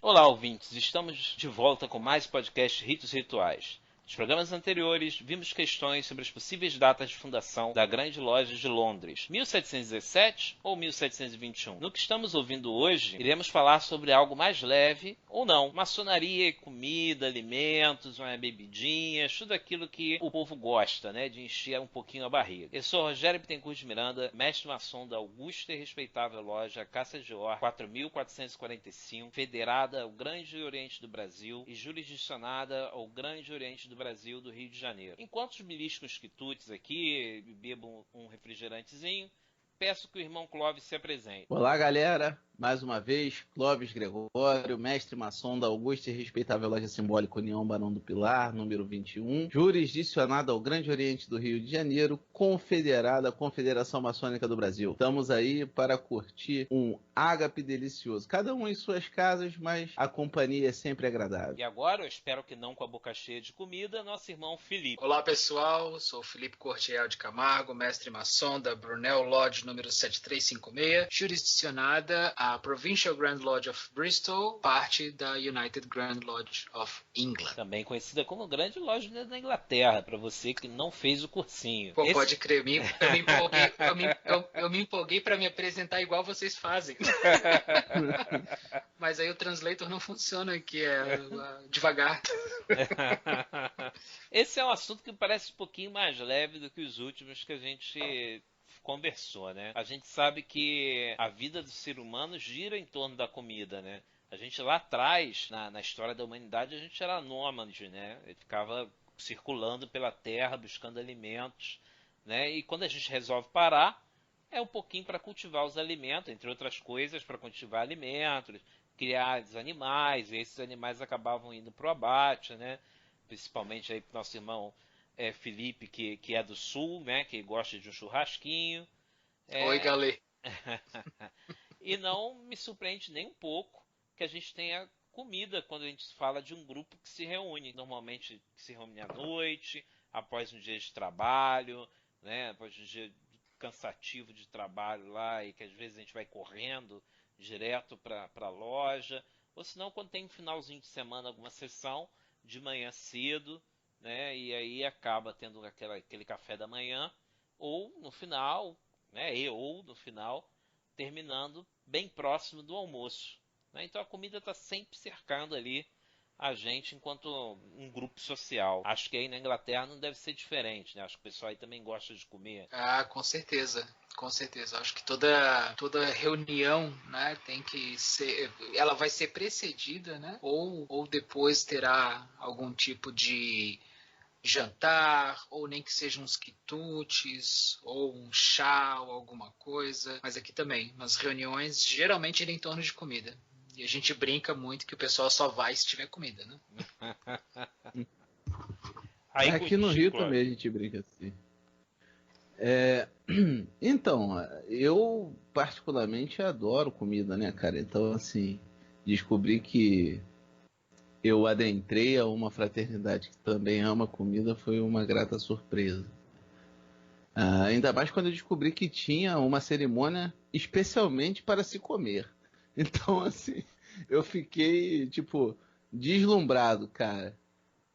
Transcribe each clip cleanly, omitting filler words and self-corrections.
Olá, ouvintes! Estamos de volta com mais podcast Ritos e Rituais. Nos programas anteriores, vimos questões sobre as possíveis datas de fundação da Grande Loja de Londres, 1717 ou 1721. No que estamos ouvindo hoje, iremos falar sobre algo mais leve ou não. Maçonaria, comida, alimentos, uma bebidinha, tudo aquilo que o povo gosta, né, de encher um pouquinho a barriga. Eu sou Rogério Bittencourt de Miranda, mestre maçom da augusta e respeitável loja Casa de Or 4445, federada ao Grande Oriente do Brasil e jurisdicionada ao Grande Oriente do Brasil, do Rio de Janeiro. Enquanto os milícios quitutes aqui bebam um refrigerantezinho, peço que o irmão Clóvis se apresente. Olá, galera. Mais uma vez, Clóvis Gregório, mestre maçom da augusta e respeitável loja simbólica União Barão do Pilar, número 21, jurisdicionada ao Grande Oriente do Rio de Janeiro, confederada à Confederação Maçônica do Brasil. Estamos aí para curtir um ágape delicioso, cada um em suas casas, mas a companhia é sempre agradável. E agora, eu espero que não com a boca cheia de comida, nosso irmão Felipe. Olá, pessoal. Sou Felipe Cortiel de Camargo, mestre maçom da Brunel Lodge número 7356, jurisdicionada a Provincial Grand Lodge of Bristol, parte da United Grand Lodge of England. Também conhecida como Grande Loja da Inglaterra, para você que não fez o cursinho. Pô, pode crer, eu me empolguei para me apresentar igual vocês fazem. Mas aí o translator não funciona, que é devagar. Esse é um assunto que parece um pouquinho mais leve do que os últimos que a gente conversou, né? A gente sabe que a vida do ser humano gira em torno da comida, né? A gente lá atrás, na história da humanidade, a gente era nômade, né? Ele ficava circulando pela terra, buscando alimentos, né? E quando a gente resolve parar, é um pouquinho para cultivar os alimentos, entre outras coisas, para cultivar alimentos, criar os animais, e esses animais acabavam indo para o abate, né? Principalmente aí pro nosso irmão Felipe, que é do sul, né? Que gosta de um churrasquinho. Oi, galê. E não me surpreende nem um pouco que a gente tenha comida quando a gente fala de um grupo que se reúne. Normalmente se reúne à noite, após um dia de trabalho, né? Após um dia cansativo de trabalho lá, e que às vezes a gente vai correndo direto para a loja. Ou senão quando tem um finalzinho de semana, alguma sessão de manhã cedo, né? E aí acaba tendo aquele café da manhã, ou no final, né? Terminando bem próximo do almoço, né? Então a comida está sempre cercando ali a gente enquanto um grupo social. Acho que aí na Inglaterra não deve ser diferente, né? Acho que o pessoal aí também gosta de comer. Ah, com certeza. Com certeza. Acho que toda reunião, né, tem que ser, ela vai ser precedida, né? Ou depois terá algum tipo de jantar, ou nem que sejam uns quitutes, ou um chá, ou alguma coisa. Mas aqui também, nas reuniões, geralmente gira em torno de comida. E a gente brinca muito que o pessoal só vai se tiver comida, né? Aí, aqui no Rio Clóvis, também a gente brinca assim. Então, eu particularmente adoro comida, né, cara? Então, assim, descobri que eu adentrei a uma fraternidade que também ama comida foi uma grata surpresa. Ainda mais quando eu descobri que tinha uma cerimônia especialmente para se comer. Então, assim, eu fiquei, tipo, deslumbrado, cara.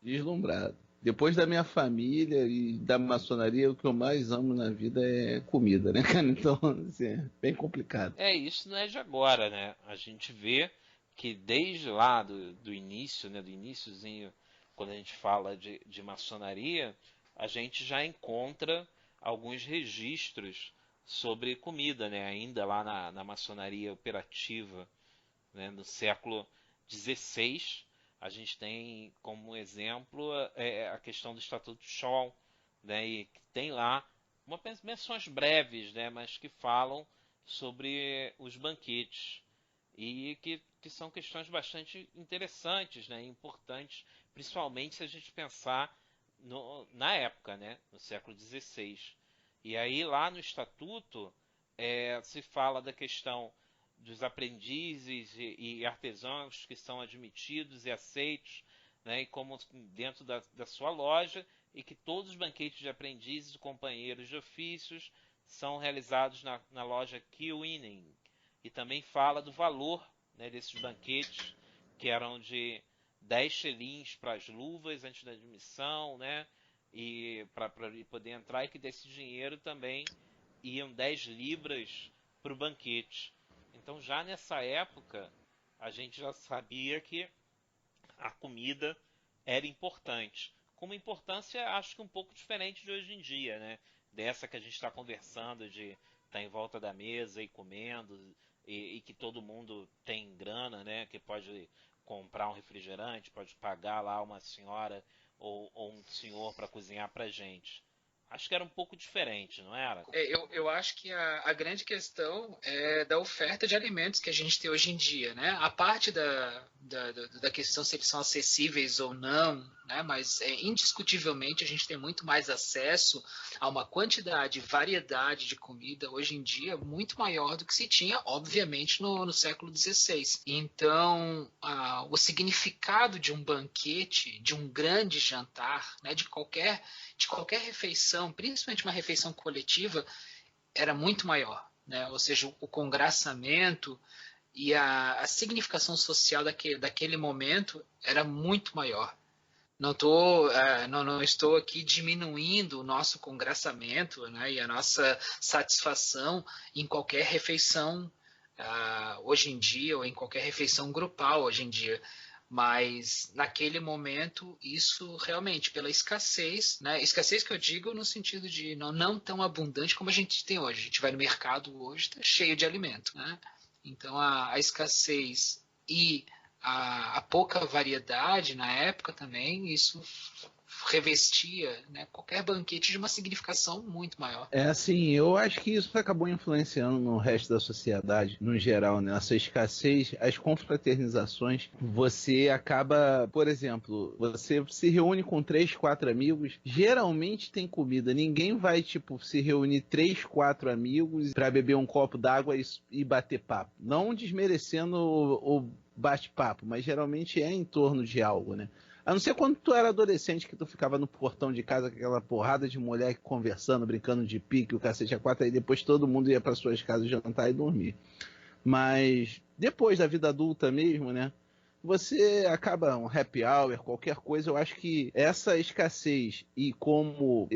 Deslumbrado. Depois da minha família e da maçonaria, o que eu mais amo na vida é comida, né, cara? Então, assim, é bem complicado. isso não é de agora, né? A gente vê que desde lá do início, né, do iniciozinho, quando a gente fala de maçonaria, a gente já encontra alguns registros sobre comida, né? Ainda lá na maçonaria operativa, né? No século XVI, a gente tem como exemplo a questão do Estatuto de Shaw, né? E que tem lá menções breves, né? Mas que falam sobre os banquetes e que são questões bastante interessantes, né? Importantes, principalmente se a gente pensar na época, né? No século XVI. E aí lá no Estatuto se fala da questão dos aprendizes e artesãos que são admitidos e aceitos, né, e como dentro da sua loja, e que todos os banquetes de aprendizes e companheiros de ofícios são realizados na loja Kewinning. E também fala do valor, né, desses banquetes, que eram de 10 shillings para as luvas antes da admissão, né, e para poder entrar, e que desse dinheiro também iam 10 libras para o banquete. Então já nessa época a gente já sabia que a comida era importante. Com uma importância, acho que um pouco diferente de hoje em dia, né? Dessa que a gente está conversando, de estar em volta da mesa e comendo, e que todo mundo tem grana, né? Que pode comprar um refrigerante, pode pagar lá uma senhora ou um senhor para cozinhar para gente. Acho que era um pouco diferente, não era? Eu acho que a grande questão é da oferta de alimentos que a gente tem hoje em dia, né? A parte da questão se eles são acessíveis ou não, né? Mas indiscutivelmente a gente tem muito mais acesso a uma quantidade, variedade de comida hoje em dia muito maior do que se tinha, obviamente, no século XVI. Então, o significado de um banquete, de um grande jantar, né? De qualquer refeição, principalmente uma refeição coletiva, era muito maior, né? Ou seja, o congraçamento e a significação social daquele momento era muito maior. Não estou aqui diminuindo o nosso congraçamento, né, e a nossa satisfação em qualquer refeição hoje em dia, ou em qualquer refeição grupal hoje em dia. Mas naquele momento, isso realmente, pela escassez, né? Escassez que eu digo no sentido de não tão abundante como a gente tem hoje. A gente vai no mercado hoje, está cheio de alimento, né? Então a escassez e a pouca variedade na época também, isso revestia, né, qualquer banquete de uma significação muito maior. É assim, eu acho que isso acabou influenciando no resto da sociedade, no geral, né? Essa escassez, as confraternizações, você acaba, por exemplo, você se reúne com 3, 4 amigos, geralmente tem comida, ninguém vai, tipo, se reunir 3, 4 amigos para beber um copo d'água e bater papo. Não desmerecendo o bate-papo, mas geralmente é em torno de algo, né? A não ser quando tu era adolescente, que tu ficava no portão de casa com aquela porrada de moleque conversando, brincando de pique, o cacete a quatro, aí depois todo mundo ia para suas casas jantar e dormir. Mas depois da vida adulta mesmo, né? Você acaba um happy hour, qualquer coisa, eu acho que essa escassez e como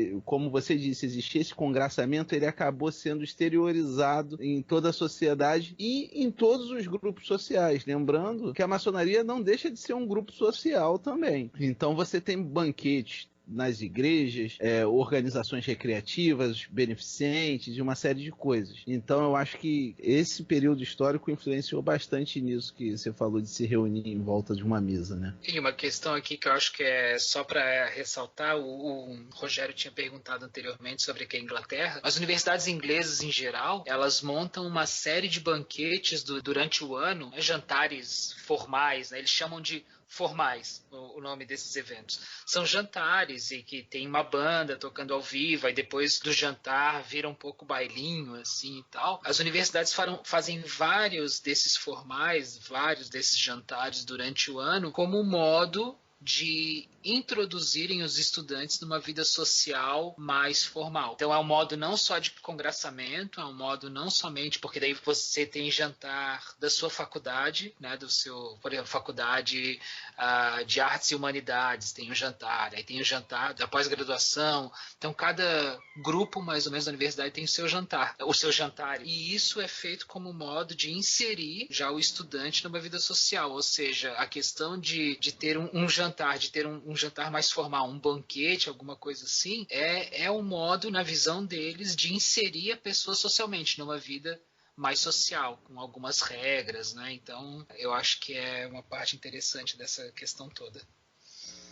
você disse, existia esse congraçamento, ele acabou sendo exteriorizado em toda a sociedade e em todos os grupos sociais. Lembrando que a maçonaria não deixa de ser um grupo social também. Então você tem banquetes nas igrejas, organizações recreativas, beneficentes, uma série de coisas. Então eu acho que esse período histórico influenciou bastante nisso que você falou de se reunir em volta de uma mesa, né? Tem uma questão aqui que eu acho que é só para ressaltar, o Rogério tinha perguntado anteriormente sobre a Inglaterra. As universidades inglesas em geral, elas montam uma série de banquetes durante o ano, né, jantares formais, né, eles chamam de formais o nome desses eventos. São jantares e que tem uma banda tocando ao vivo, e depois do jantar vira um pouco bailinho assim e tal. As universidades fazem vários desses formais, vários desses jantares durante o ano como modo de introduzirem os estudantes numa vida social mais formal. Então é um modo não só de congraçamento, é um modo não somente porque daí você tem jantar da sua faculdade, né, por exemplo, faculdade de artes e humanidades, tem um jantar, aí tem o jantar da pós-graduação. Então cada grupo mais ou menos da universidade tem o seu jantar, e isso é feito como modo de inserir já o estudante numa vida social, ou seja, a questão de ter um jantar, de ter um jantar mais formal, um banquete, alguma coisa assim, é um modo, na visão deles, de inserir a pessoa socialmente numa vida mais social, com algumas regras, né? Então, eu acho que é uma parte interessante dessa questão toda.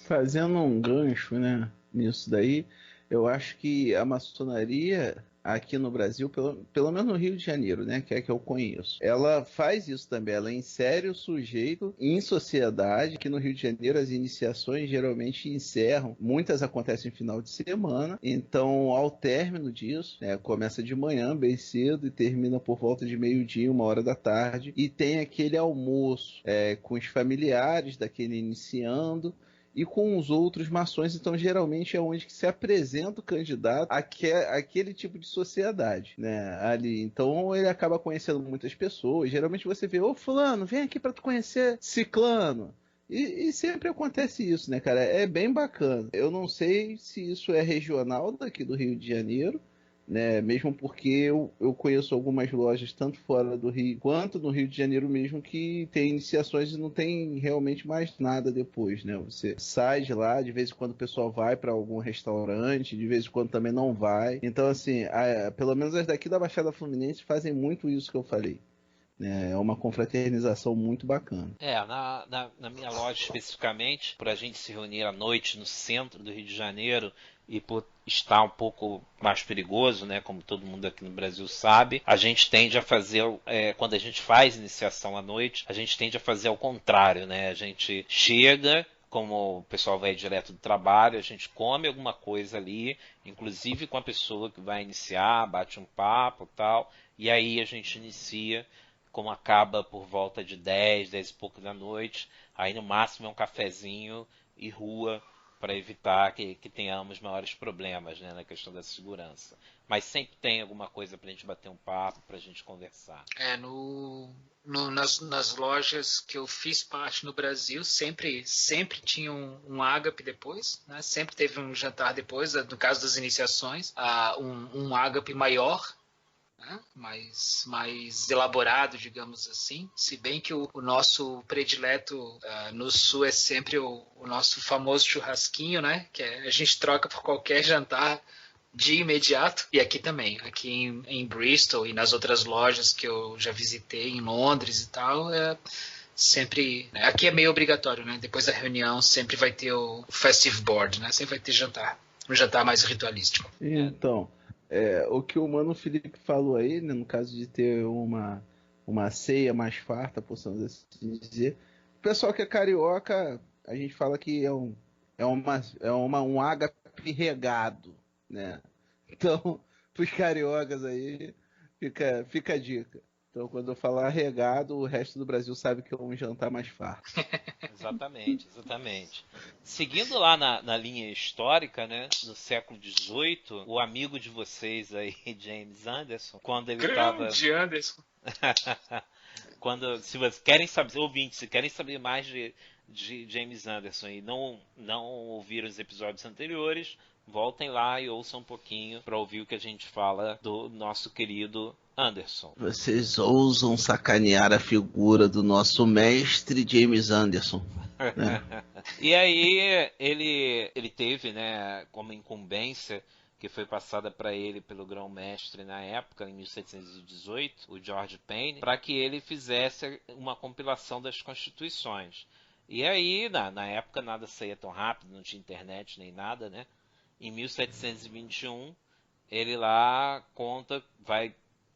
Fazendo um gancho, né, nisso daí, eu acho que a maçonaria aqui no Brasil, pelo menos no Rio de Janeiro, né, que é que eu conheço. Ela faz isso também, ela insere o sujeito em sociedade, que no Rio de Janeiro as iniciações geralmente encerram, muitas acontecem no final de semana, então ao término disso, né, começa de manhã, bem cedo, e termina por volta de meio-dia, 1 hora da tarde, e tem aquele almoço com os familiares daquele iniciando, e com os outros maçons, então geralmente é onde que se apresenta o candidato àquele tipo de sociedade, né, ali. Então ele acaba conhecendo muitas pessoas, geralmente você vê, ô fulano, vem aqui para tu conhecer ciclano. E sempre acontece isso, né, cara? É bem bacana. Eu não sei se isso é regional daqui do Rio de Janeiro, né? Mesmo porque eu conheço algumas lojas, tanto fora do Rio quanto no Rio de Janeiro mesmo, que tem iniciações e não tem realmente mais nada depois, né? Você sai de lá, de vez em quando o pessoal vai para algum restaurante, de vez em quando também não vai. Então, assim, pelo menos as daqui da Baixada Fluminense fazem muito isso que eu falei. É uma confraternização muito bacana. Na minha loja especificamente, por a gente se reunir à noite no centro do Rio de Janeiro e por estar um pouco mais perigoso, né, como todo mundo aqui no Brasil sabe, a gente tende a fazer, quando a gente faz iniciação à noite, a gente tende a fazer ao contrário, né? A gente chega, como o pessoal vai direto do trabalho, a gente come alguma coisa ali, inclusive com a pessoa que vai iniciar, bate um papo e tal, e aí a gente inicia, como acaba por volta de 10, 10 e pouco da noite, aí no máximo é um cafezinho e rua para evitar que tenhamos maiores problemas, né, na questão da segurança. Mas sempre tem alguma coisa para a gente bater um papo, para a gente conversar. Nas lojas que eu fiz parte no Brasil, sempre tinha um ágape depois, né? Sempre teve um jantar depois, no caso das iniciações, um ágape maior, né? mais elaborado, digamos assim. Se bem que o nosso predileto no Sul é sempre o nosso famoso churrasquinho, né? Que a gente troca por qualquer jantar de imediato. E aqui também, aqui em Bristol e nas outras lojas que eu já visitei em Londres e tal, sempre, né? Aqui é meio obrigatório, né? Depois da reunião sempre vai ter o festive board, né? Sempre vai ter jantar, um jantar mais ritualístico. Então, o que o Mano Felipe falou aí, né, no caso de ter uma ceia mais farta, possamos assim dizer, o pessoal que é carioca, a gente fala que um ágape regado, né? Então, para os cariocas aí, fica a dica. Então, quando eu falar regado, o resto do Brasil sabe que é um jantar mais farto. Exatamente, exatamente. Seguindo lá na linha histórica, né, no século XVIII, o amigo de vocês aí, James Anderson, quando ele estava... Grande Anderson! Se vocês querem saber, ouvintes, se querem saber mais de James Anderson e não ouviram os episódios anteriores, voltem lá e ouçam um pouquinho para ouvir o que a gente fala do nosso querido Anderson. Vocês ousam sacanear a figura do nosso mestre James Anderson. Né? E aí ele teve, né, como incumbência que foi passada para ele pelo grão-mestre na época, em 1718, o George Payne, para que ele fizesse uma compilação das constituições. E aí, na época, nada saía tão rápido, não tinha internet nem nada, né? Em 1721, ele lá conta,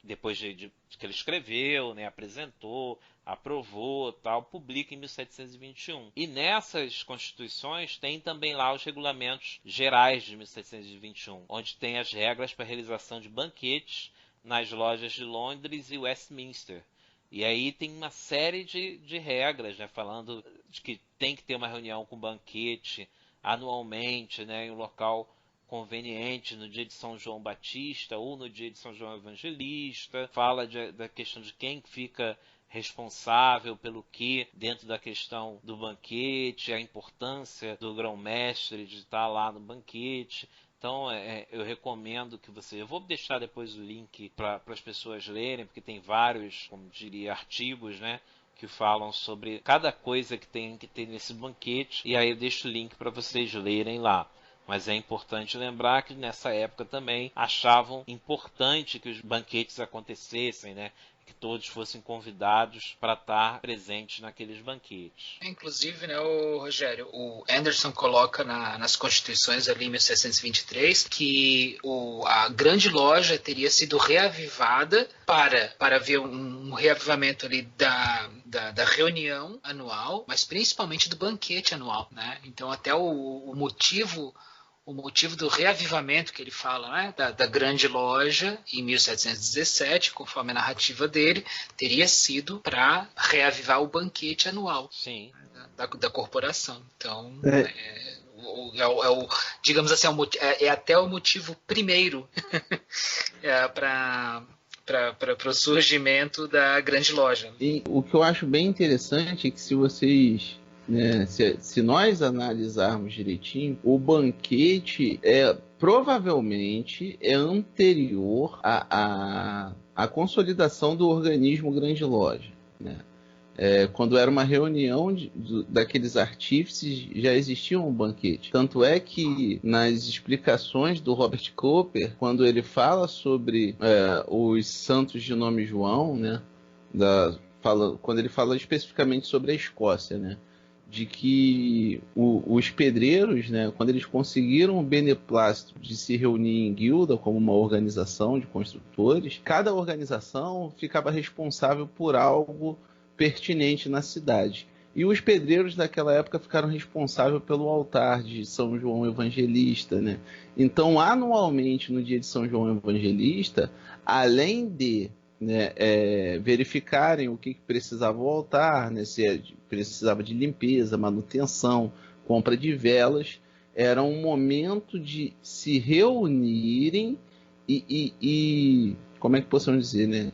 depois de que ele escreveu, né, apresentou, aprovou, tal, publica em 1721. E nessas constituições tem também lá os regulamentos gerais de 1721, onde tem as regras para a realização de banquetes nas lojas de Londres e Westminster. E aí tem uma série de regras, né, falando de que tem que ter uma reunião com banquete anualmente, né, em um local conveniente no dia de São João Batista ou no dia de São João Evangelista. Fala da questão de quem fica responsável pelo que dentro da questão do banquete, a importância do grão-mestre de estar lá no banquete. Então, eu recomendo que você... Eu vou deixar depois o link para as pessoas lerem, porque tem vários, como diria, artigos, né, que falam sobre cada coisa que tem que ter nesse banquete. E aí eu deixo o link para vocês lerem lá. Mas é importante lembrar que nessa época também achavam importante que os banquetes acontecessem, né? que todos fossem convidados para estar presentes naqueles banquetes. Inclusive, né, o Rogério, o Anderson coloca nas Constituições ali em 1723 que a grande loja teria sido reavivada para ver um reavivamento ali da reunião anual, mas principalmente do banquete anual, né? Então até o motivo do reavivamento que ele fala, né, da grande loja em 1717, conforme a narrativa dele, teria sido para reavivar o banquete anual. Sim. Da corporação. Então, digamos assim, é até o motivo primeiro para o surgimento da grande loja. E o que eu acho bem interessante é que se vocês, né, se nós analisarmos direitinho, o banquete provavelmente é anterior à consolidação do organismo grande loja, né? Quando era uma reunião daqueles artífices, já existia um banquete. Tanto é que nas explicações do Robert Cooper, quando ele fala sobre os santos de nome João, né, quando ele fala especificamente sobre a Escócia, né, de que os pedreiros, né, quando eles conseguiram o beneplácito de se reunir em guilda como uma organização de construtores, cada organização ficava responsável por algo pertinente na cidade. E os pedreiros daquela época ficaram responsáveis pelo altar de São João Evangelista, né? Então, anualmente, no dia de São João Evangelista, além de, né, verificarem o que precisava o altar, né, se precisava de limpeza, manutenção, compra de velas, era um momento de se reunirem e como é que possamos dizer, né?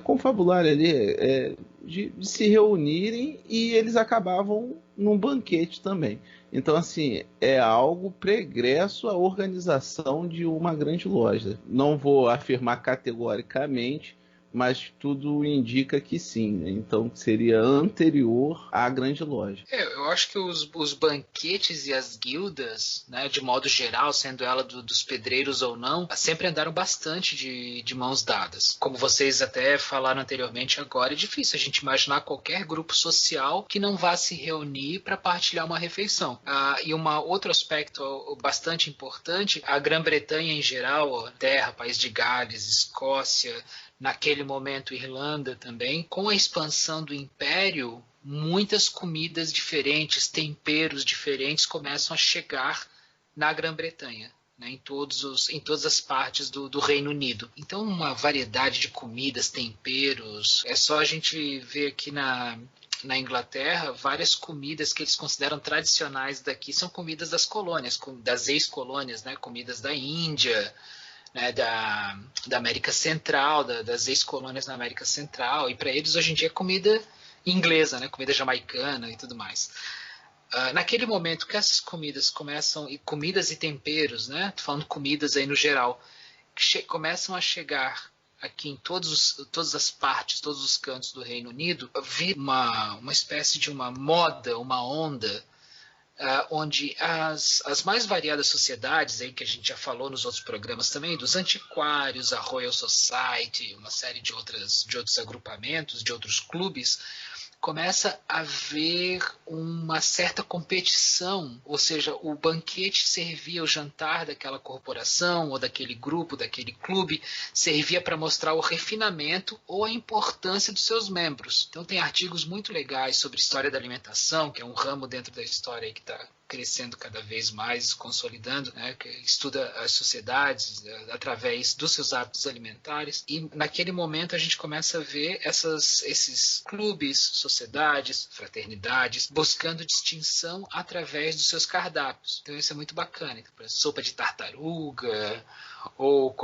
Confabular ali, de se reunirem, e eles acabavam num banquete também. Então, assim, é algo pregresso à organização de uma grande loja. Não vou afirmar categoricamente, mas tudo indica que sim, né? Então seria anterior à grande loja. Eu acho que os banquetes e as guildas, né, de modo geral, sendo ela dos pedreiros ou não, sempre andaram bastante de mãos dadas. Como vocês até falaram anteriormente, agora é difícil a gente imaginar qualquer grupo social que não vá se reunir para partilhar uma refeição. E outro aspecto bastante importante, a Grã-Bretanha em geral, Terra, País de Gales, Escócia, naquele momento Irlanda também, com a expansão do Império, muitas comidas diferentes, temperos diferentes começam a chegar na Grã-Bretanha, né, em todas as partes do Reino Unido. Então, uma variedade de comidas, temperos. É só a gente ver aqui na Inglaterra, várias comidas que eles consideram tradicionais daqui são comidas das colônias, das ex-colônias, né, comidas da Índia, né, da América Central, das ex-colônias na América Central, e para eles hoje em dia é comida inglesa, né, comida jamaicana e tudo mais. Naquele momento que essas comidas começam, e comidas e temperos, né, tô falando comidas aí no geral, começam a chegar aqui em todas as partes, todos os cantos do Reino Unido, vira uma espécie de uma moda, uma onda, onde as mais variadas sociedades, aí que a gente já falou nos outros programas também, dos antiquários, a Royal Society, uma série de outros agrupamentos, de outros clubes, começa a haver uma certa competição, ou seja, o banquete servia, o jantar daquela corporação ou daquele grupo, daquele clube, servia para mostrar o refinamento ou a importância dos seus membros. Então tem artigos muito legais sobre história da alimentação, que é um ramo dentro da história aí que está crescendo cada vez mais, consolidando, né, que estuda as sociedades através dos seus hábitos alimentares. E naquele momento a gente começa a ver esses clubes, sociedades, fraternidades, buscando distinção através dos seus cardápios. Então isso é muito bacana. Então, sopa de tartaruga, ou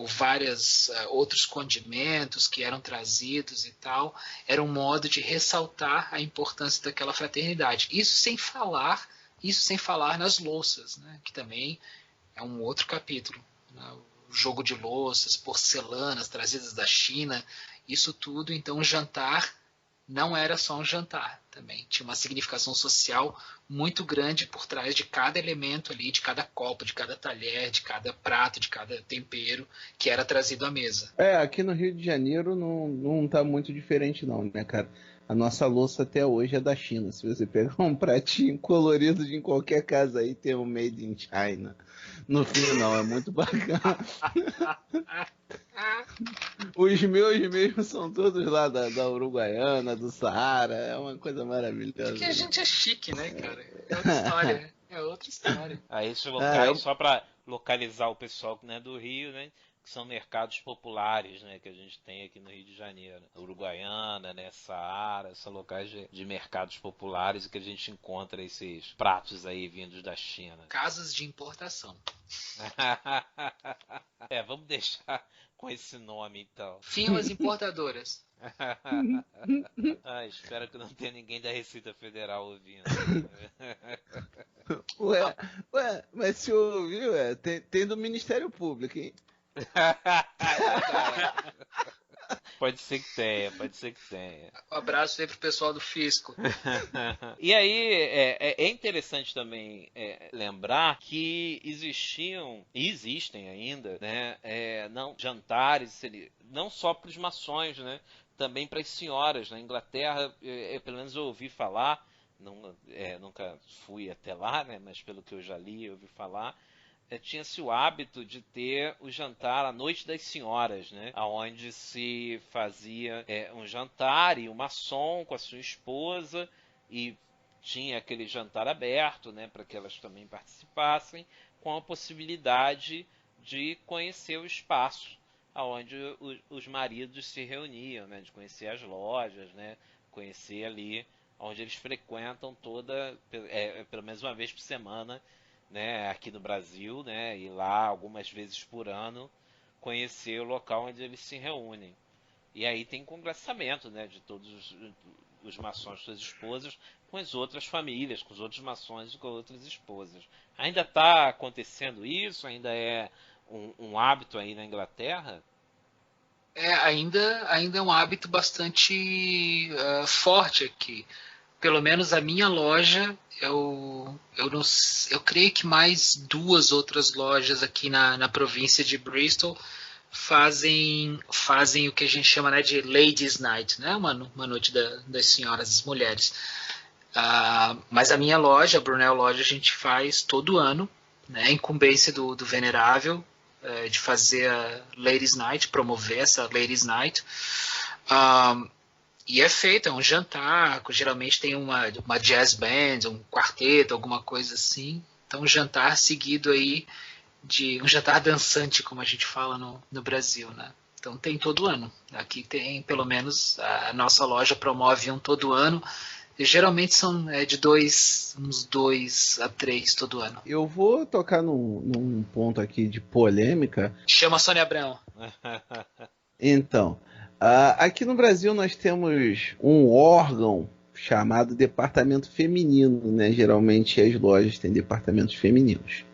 vários outros condimentos que eram trazidos e tal, era um modo de ressaltar a importância daquela fraternidade. Isso sem falar nas louças, né, que também é um outro capítulo, né, o jogo de louças, porcelanas trazidas da China, isso tudo, então, jantar não era só um jantar também. Tinha uma significação social muito grande por trás de cada elemento ali, de cada copo, de cada talher, de cada prato, de cada tempero que era trazido à mesa. Aqui no Rio de Janeiro não tá muito diferente não, né, cara? A nossa louça até hoje é da China. Se você pegar um pratinho colorido de qualquer casa aí, tem um Made in China. No final, é muito bacana. Os meus mesmo são todos lá da Uruguaiana, do Saara. É uma coisa maravilhosa. Porque a gente é chique, né, cara? É outra história. É outra história. Aí esses locais, só para localizar o pessoal, né, do Rio, né? Que são mercados populares, né, que a gente tem aqui no Rio de Janeiro. Uruguaiana, né, Saara, são locais de mercados populares e que a gente encontra esses pratos aí vindos da China. Casas de importação. Vamos deixar com esse nome então. Firmas importadoras. Espero que não tenha ninguém da Receita Federal ouvindo. Ué, mas se ouviu, tem do Ministério Público, hein? Pode ser que tenha. Um abraço aí pro pessoal do Fisco. E aí é interessante também lembrar que existiam e existem ainda, né, não jantares, não só para os maçons, né, também para as senhoras. Na Inglaterra, pelo menos eu ouvi falar, nunca fui até lá, né, mas pelo que eu já li, eu ouvi falar. Tinha-se o hábito de ter o jantar à noite das senhoras, né? Onde se fazia um jantar e um maçom com a sua esposa e tinha aquele jantar aberto, né? Para que elas também participassem, com a possibilidade de conhecer o espaço onde os maridos se reuniam, né? De conhecer as lojas, né? Conhecer ali onde eles frequentam pelo menos uma vez por semana, né, aqui no Brasil, né, e lá algumas vezes por ano conhecer o local onde eles se reúnem. E aí tem congressamento, né, de todos os maçons, suas esposas, com as outras famílias, com os outros maçons e com outras esposas. Ainda está acontecendo isso? Ainda é um hábito aí na Inglaterra? Ainda é um hábito bastante forte aqui. Pelo menos a minha loja, eu creio que mais 2 outras lojas aqui na província de Bristol fazem o que a gente chama, né, de Ladies Night, né, uma noite das senhoras, das mulheres. Mas a minha loja, a Brunel Loja, a gente faz todo ano, né, a incumbência do Venerável, de fazer a Ladies Night, promover essa Ladies Night. E é feito, é um jantar, geralmente tem uma jazz band, um quarteto, alguma coisa assim. Então, um jantar seguido aí de um jantar dançante, como a gente fala no Brasil, né? Então, tem todo ano. Aqui tem, pelo menos, a nossa loja promove um todo ano. E geralmente são uns 2 a 3 todo ano. Eu vou tocar num ponto aqui de polêmica. Chama a Sônia Abrão. Então... aqui no Brasil nós temos um órgão chamado Departamento Feminino, né? Geralmente as lojas têm departamentos femininos.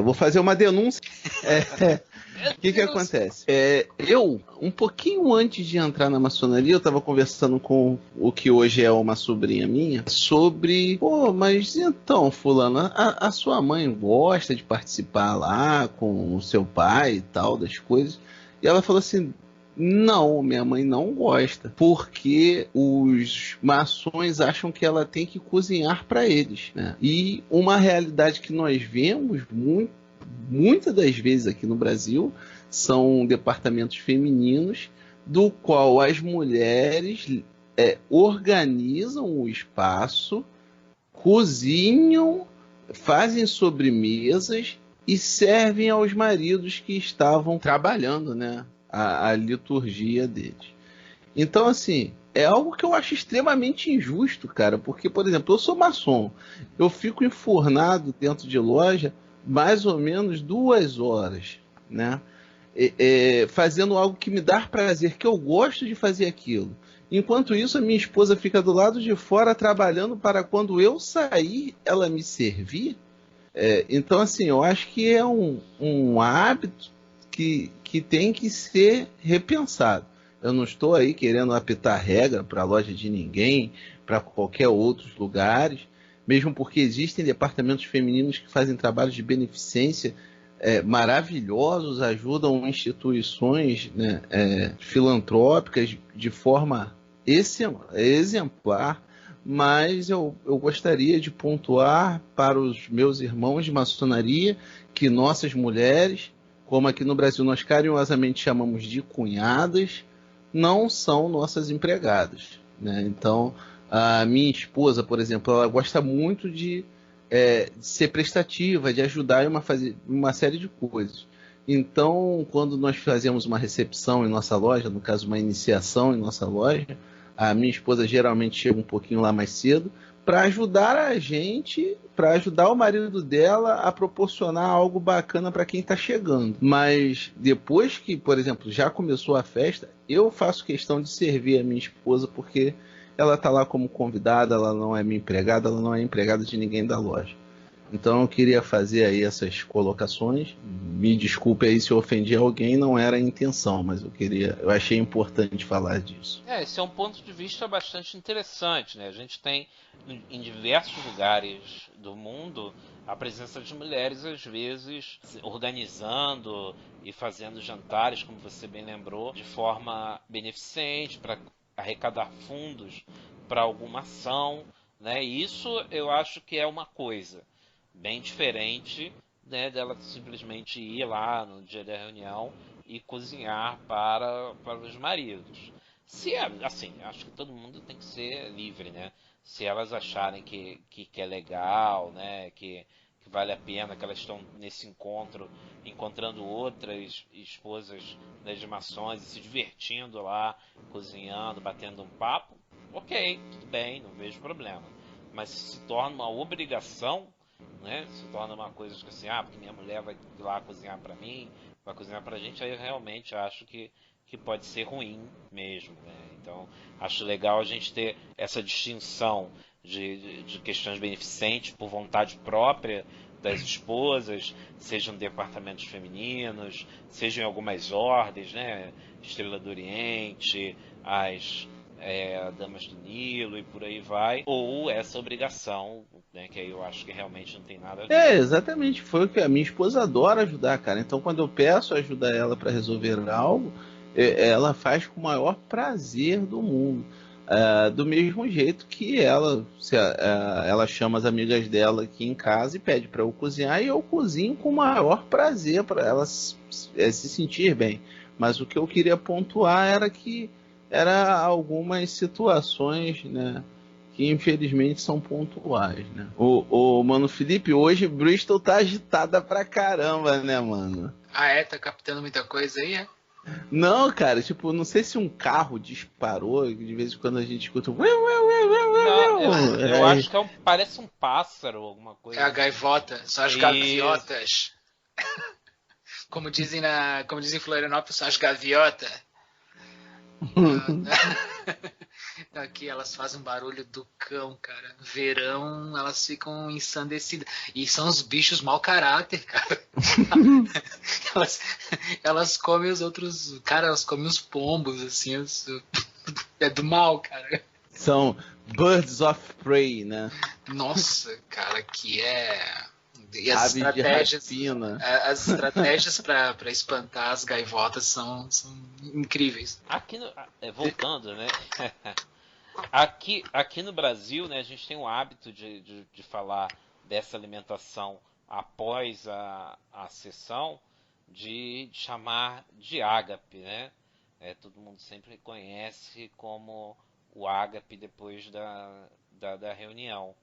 Vou fazer uma denúncia. O que acontece? Eu, um pouquinho antes de entrar na maçonaria, eu estava conversando com o que hoje é uma sobrinha minha, sobre, mas então, fulana, a sua mãe gosta de participar lá com o seu pai e tal, das coisas? E ela falou assim... Não, minha mãe não gosta, porque os maçons acham que ela tem que cozinhar para eles, né? E uma realidade que nós vemos muitas das vezes aqui no Brasil são departamentos femininos, do qual as mulheres organizam o espaço, cozinham, fazem sobremesas e servem aos maridos que estavam trabalhando, né? A liturgia deles. Então, assim, é algo que eu acho extremamente injusto, cara, porque, por exemplo, eu sou maçom, eu fico enfurnado dentro de loja mais ou menos 2 horas, né? Fazendo algo que me dá prazer, que eu gosto de fazer aquilo. Enquanto isso, a minha esposa fica do lado de fora trabalhando para quando eu sair, ela me servir. Então, assim, eu acho que é um hábito que tem que ser repensado. Eu não estou aí querendo apitar regra para a loja de ninguém, para qualquer outros lugares, mesmo porque existem departamentos femininos que fazem trabalhos de beneficência maravilhosos, ajudam instituições, né, filantrópicas de forma exemplar, mas eu gostaria de pontuar para os meus irmãos de maçonaria que nossas mulheres, como aqui no Brasil nós carinhosamente chamamos de cunhadas, não são nossas empregadas, né? Então, a minha esposa, por exemplo, ela gosta muito de ser prestativa, de ajudar em uma série de coisas. Então, quando nós fazemos uma recepção em nossa loja, no caso, uma iniciação em nossa loja, a minha esposa geralmente chega um pouquinho lá mais cedo para ajudar a gente, para ajudar o marido dela a proporcionar algo bacana para quem está chegando. Mas depois que, por exemplo, já começou a festa, eu faço questão de servir a minha esposa porque ela está lá como convidada, ela não é minha empregada, ela não é empregada de ninguém da loja. Então eu queria fazer aí essas colocações. Me desculpe aí se eu ofendi alguém, não era a intenção, mas eu achei importante falar disso. Esse é um ponto de vista bastante interessante, né? A gente tem em diversos lugares do mundo a presença de mulheres, às vezes, organizando e fazendo jantares, como você bem lembrou, de forma beneficente, para arrecadar fundos para alguma ação, né? E isso eu acho que é uma coisa bem diferente, né, dela simplesmente ir lá no dia da reunião e cozinhar para os maridos. Se assim, acho que todo mundo tem que ser livre, né? Se elas acharem que é legal, né, que vale a pena, que elas estão nesse encontro, encontrando outras esposas, né, de maçons e se divertindo lá, cozinhando, batendo um papo, ok, tudo bem, não vejo problema. Mas se torna uma obrigação, né? Se torna uma coisa que assim, porque minha mulher vai lá cozinhar pra mim, vai cozinhar pra gente, aí eu realmente acho que pode ser ruim mesmo, né? Então, acho legal a gente ter essa distinção de questões beneficentes por vontade própria das esposas, sejam departamentos femininos, sejam em algumas ordens, né? Estrela do Oriente, as Damas do Nilo e por aí vai, ou essa obrigação, né, que aí eu acho que realmente não tem nada a ver. Exatamente, foi o que a minha esposa adora ajudar, cara. Então, quando eu peço ajuda a ela para resolver algo, ela faz com o maior prazer do mundo. Do mesmo jeito que ela chama as amigas dela aqui em casa e pede para eu cozinhar, e eu cozinho com o maior prazer para ela se sentir bem. Mas o que eu queria pontuar era que era algumas situações, né, que infelizmente são pontuais, né? O Mano Felipe, hoje Bristol tá agitada pra caramba, né, mano? Tá captando muita coisa aí, é? Não, cara, tipo, não sei se um carro disparou, de vez em quando a gente escuta. Não, eu acho que parece um pássaro, alguma coisa. É a gaivota, são as gaviotas. Como dizem em Florianópolis, são as gaviotas. Aqui elas fazem um barulho do cão, cara. Verão, elas ficam ensandecidas. E são os bichos mau caráter, cara. elas comem os outros. Cara, elas comem os pombos, assim. É do mal, cara. São birds of prey, né? Nossa, cara, que é. E as estratégias para espantar as gaivotas são incríveis. Voltando, né? Aqui no Brasil, né, a gente tem o hábito de falar dessa alimentação após a sessão, de chamar de ágape, né? Todo mundo sempre conhece como o ágape depois da reunião.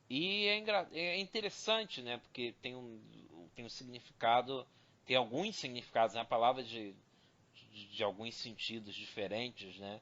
E é interessante, né? Porque tem um significado, tem alguns significados, né? A palavra de alguns sentidos diferentes, né?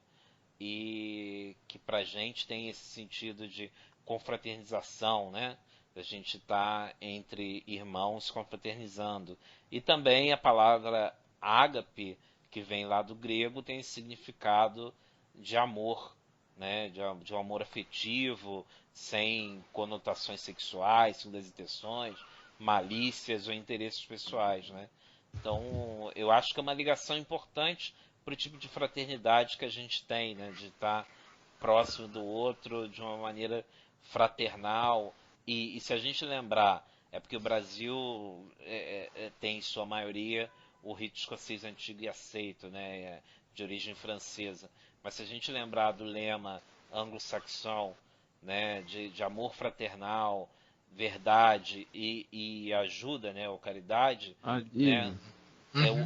E que pra gente tem esse sentido de confraternização, né? A gente tá entre irmãos confraternizando. E também a palavra ágape, que vem lá do grego, tem esse significado de amor, né? De um amor afetivo, sem conotações sexuais, segundas intenções, malícias ou interesses pessoais, né? Então, eu acho que é uma ligação importante para o tipo de fraternidade que a gente tem, né? De estar próximo do outro de uma maneira fraternal. E se a gente lembrar, é porque o Brasil tem em sua maioria o rito escocês antigo e aceito, né? De origem francesa. Mas se a gente lembrar do lema anglo-saxão, né? De amor fraternal, verdade e ajuda, né? Ou caridade, né?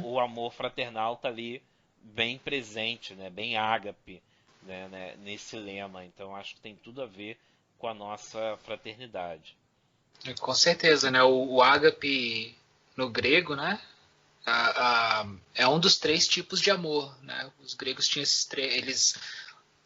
O amor fraternal está ali bem presente, né? Bem ágape, né? Nesse lema. Então acho que tem tudo a ver com a nossa fraternidade. Com certeza, né? O ágape no grego, né? É um dos 3 tipos de amor, né? Os gregos tinham eles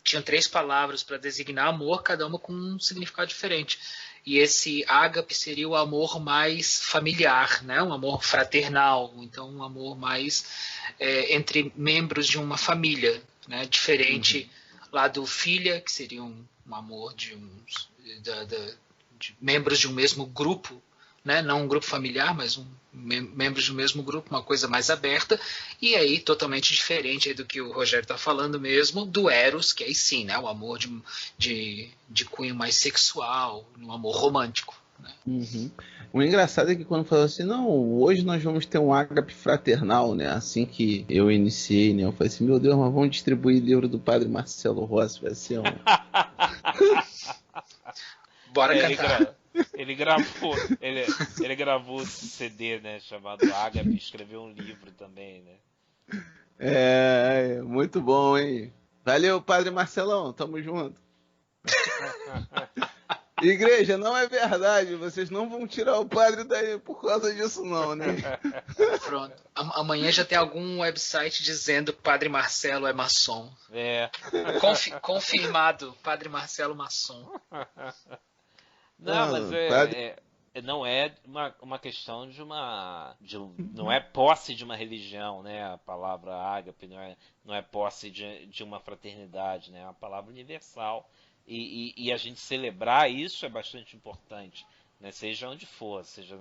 tinham 3 palavras para designar amor, cada uma com um significado diferente. E esse ágape seria o amor mais familiar, né? Um amor fraternal, então um amor mais entre membros de uma família, né? Diferente lá do filia, que seria um amor de membros de um mesmo grupo, né? Não um grupo familiar, mas membros do mesmo grupo, uma coisa mais aberta, e aí totalmente diferente aí do que o Rogério está falando mesmo, do Eros, que aí sim, né? O amor de cunho mais sexual, um amor romântico. Né? O engraçado é que quando falou assim, não, hoje nós vamos ter um ágape fraternal, né? Assim que eu iniciei, né? Eu falei assim, meu Deus, mas vamos distribuir livro do Padre Marcelo Rossi, vai ser um... Bora cantar. Ele gravou esse CD, né, chamado Ágape, escreveu um livro também, né? Muito bom, hein? Valeu, Padre Marcelão, tamo junto. Igreja, não é verdade, vocês não vão tirar o padre daí por causa disso não, né? Pronto. Amanhã já tem algum website dizendo que Padre Marcelo é maçom. Confirmado, Padre Marcelo maçom. Não, mas não é uma questão não é posse de uma religião, né? A palavra ágape não é posse de uma fraternidade, né? É uma palavra universal. E a gente celebrar isso é bastante importante, né? Seja onde for, seja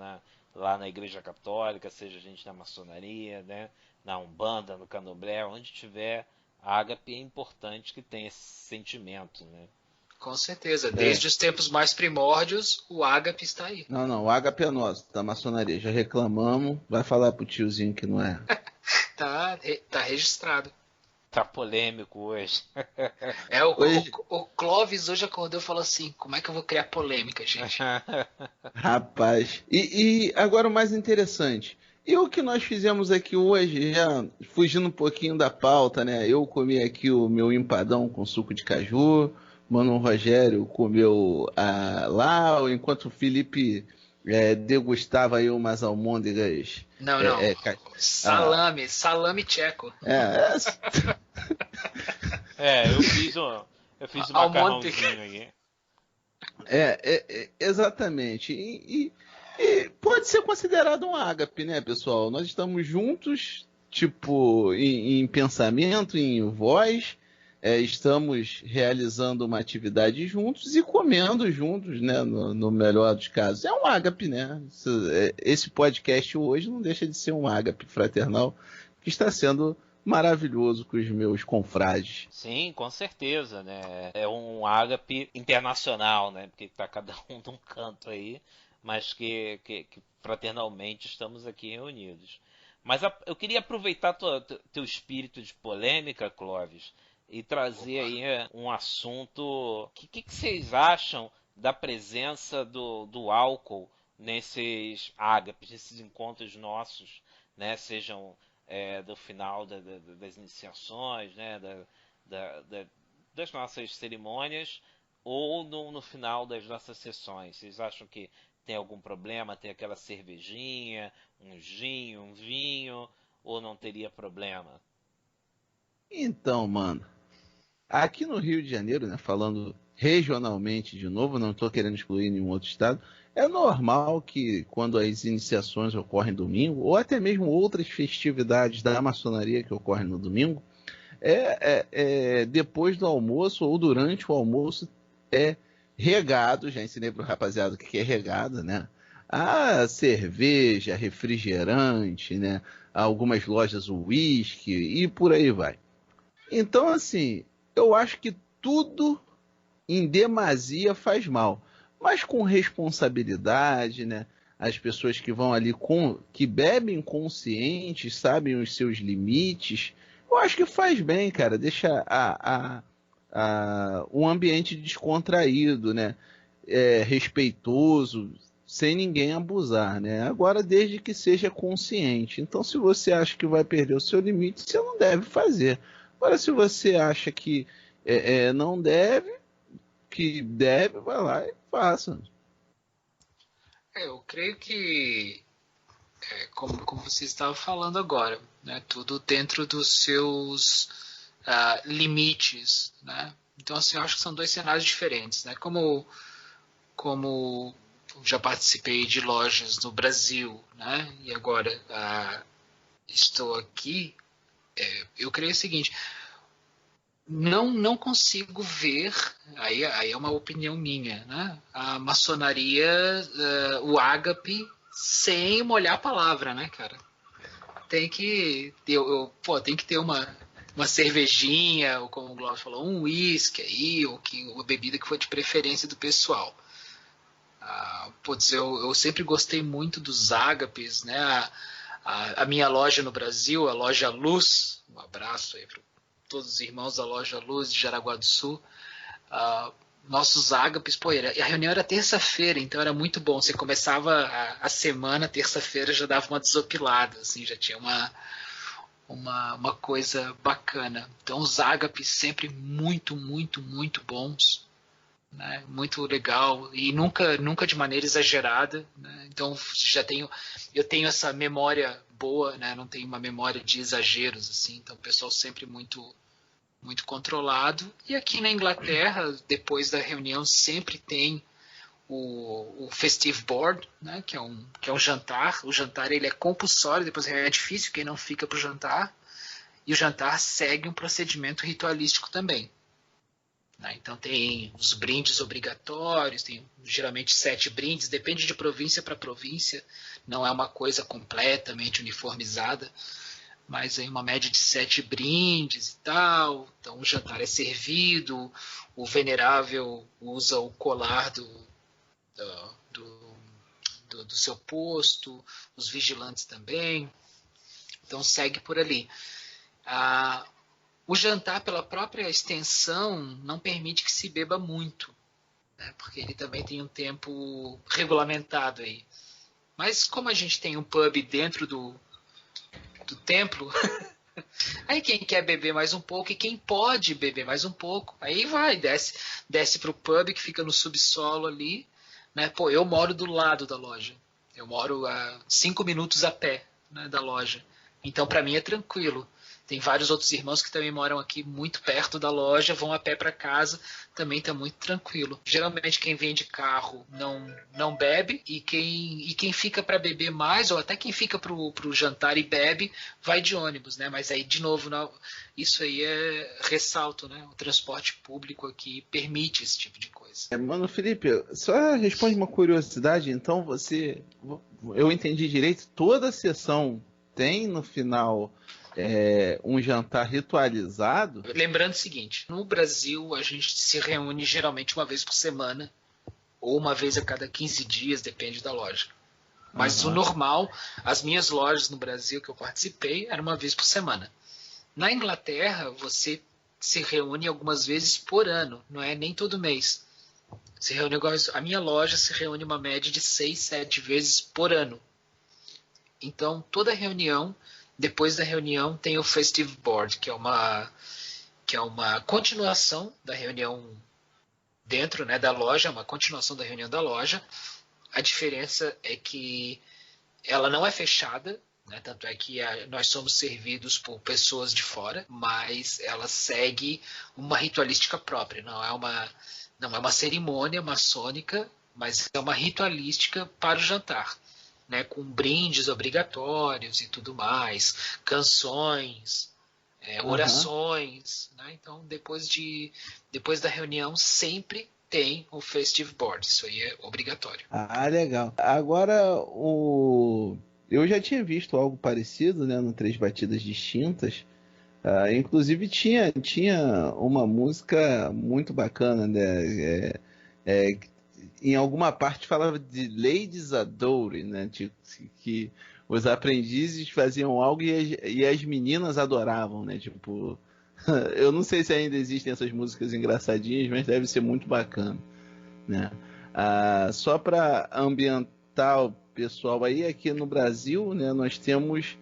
lá na Igreja Católica, seja a gente na maçonaria, né? Na Umbanda, no Candomblé, onde tiver ágape é importante que tenha esse sentimento, né? Com certeza, desde os tempos mais primórdios, o ágape está aí. Não, o ágape é nosso, da maçonaria. Já reclamamos, vai falar pro tiozinho que não é. Tá registrado. Tá polêmico hoje. O Clóvis hoje acordou e falou assim, como é que eu vou criar polêmica, gente? Rapaz, e agora o mais interessante, e o que nós fizemos aqui hoje, já fugindo um pouquinho da pauta, né? Eu comi aqui o meu empadão com suco de caju, Mano Rogério comeu lá, enquanto o Felipe degustava aí umas almôndegas. Não. Salame tcheco. Eu fiz um macarrãozinho aí. Exatamente. E pode ser considerado um ágape, né, pessoal? Nós estamos juntos, tipo, em pensamento, em voz. Estamos realizando uma atividade juntos e comendo juntos, né? No melhor dos casos. É um ágape, né? Esse podcast hoje não deixa de ser um ágape fraternal que está sendo maravilhoso com os meus confrades. Sim, com certeza, né? É um ágape internacional, né? Porque está cada um num canto aí, mas que fraternalmente estamos aqui reunidos. Mas eu queria aproveitar teu espírito de polêmica, Clóvis, e trazer aí um assunto. O que vocês acham da presença do álcool nesses ágapes, nesses encontros nossos, né? Sejam do final das iniciações, né? Das nossas cerimônias, ou no final das nossas sessões. Vocês acham que tem algum problema? Tem aquela cervejinha, um gin, um vinho, ou não teria problema? Então, mano, aqui no Rio de Janeiro, né, falando regionalmente de novo, não estou querendo excluir nenhum outro estado, é normal que quando as iniciações ocorrem domingo, ou até mesmo outras festividades da maçonaria que ocorrem no domingo, depois do almoço ou durante o almoço é regado, já ensinei para o rapaziada o que é regado, né? A cerveja, refrigerante, né? Algumas lojas o uísque e por aí vai. Então, assim, eu acho que tudo em demasia faz mal, mas com responsabilidade, né? As pessoas que vão ali que bebem conscientes, sabem os seus limites. Eu acho que faz bem, cara. Deixa um ambiente descontraído, né? Respeitoso, sem ninguém abusar, né? Agora, desde que seja consciente. Então, se você acha que vai perder o seu limite, você não deve fazer. Agora, se você acha que não deve, que deve, vai lá e faça. Eu creio que, como você estava falando agora, né, tudo dentro dos seus limites, né? Então, assim, eu acho que são dois cenários diferentes, né? Como já participei de lojas no Brasil, né? E agora estou aqui, eu creio o seguinte: não consigo ver, aí é uma opinião minha, né? A maçonaria, o ágape, sem molhar a palavra, né, cara? Tem que tem que ter uma cervejinha, ou como o Glaucio falou, um uísque aí, ou uma bebida que for de preferência do pessoal. Eu sempre gostei muito dos ágapes, né? A minha loja no Brasil, a loja Luz, um abraço aí para todos os irmãos da loja Luz de Jaraguá do Sul. Nossos ágapes, a reunião era terça-feira, então era muito bom. Você começava a semana, terça-feira já dava uma desopilada, assim, já tinha uma coisa bacana. Então os ágapes sempre muito, muito, muito bons, né? Muito legal e nunca de maneira exagerada, né? Então eu tenho essa memória boa, né? Não tenho uma memória de exageros assim. Então o pessoal sempre muito muito controlado. E aqui na Inglaterra, depois da reunião sempre tem o festive board, né? Que é um jantar. O jantar ele é compulsório, depois é difícil quem não fica para o jantar. E o jantar segue um procedimento ritualístico também. Então tem os brindes obrigatórios, tem geralmente 7 brindes, depende de província para província, não é uma coisa completamente uniformizada, mas aí uma média de 7 brindes e tal. Então o jantar é servido, o venerável usa o colar do seu posto, os vigilantes também, então segue por ali. O jantar, pela própria extensão, não permite que se beba muito, né? Porque ele também tem um tempo regulamentado aí. Mas como a gente tem um pub dentro do templo, aí quem quer beber mais um pouco e quem pode beber mais um pouco, aí desce para o pub que fica no subsolo ali, né? Eu moro do lado da loja. Eu moro a 5 minutos a pé, né, da loja. Então, para mim é tranquilo. Tem vários outros irmãos que também moram aqui muito perto da loja, vão a pé para casa, também está muito tranquilo. Geralmente quem vem de carro não bebe, e quem fica para beber mais, ou até quem fica para o jantar e bebe, vai de ônibus, né? Mas aí, de novo, isso aí ressalto, né? O transporte público aqui permite esse tipo de coisa. Mano, Felipe, só responde uma curiosidade, então eu entendi direito, toda sessão tem no final um jantar ritualizado? Lembrando o seguinte, no Brasil a gente se reúne geralmente uma vez por semana, ou uma vez a cada 15 dias, depende da loja. Mas o normal, as minhas lojas no Brasil que eu participei, era uma vez por semana. Na Inglaterra, você se reúne algumas vezes por ano, não é nem todo mês. A minha loja se reúne uma média de 6, 7 vezes por ano. Então, toda reunião, depois da reunião, tem o Festive Board, que é uma continuação da reunião dentro, né, da loja, uma continuação da reunião da loja. A diferença é que ela não é fechada, né, tanto é que nós somos servidos por pessoas de fora, mas ela segue uma ritualística própria, não é uma cerimônia maçônica, mas é uma ritualística para o jantar, né, com brindes obrigatórios e tudo mais, canções, orações, né? Então depois da reunião sempre tem o Festive Board, isso aí é obrigatório. Legal. Agora, eu já tinha visto algo parecido, né, no Três Batidas Distintas, Inclusive tinha uma música muito bacana, né? É, em alguma parte falava de Ladies Adore, né? Tipo, que os aprendizes faziam algo e as meninas adoravam, né? Tipo, eu não sei se ainda existem essas músicas engraçadinhas, mas deve ser muito bacana, né? Só para ambientar o pessoal aí, aqui no Brasil, né, nós temos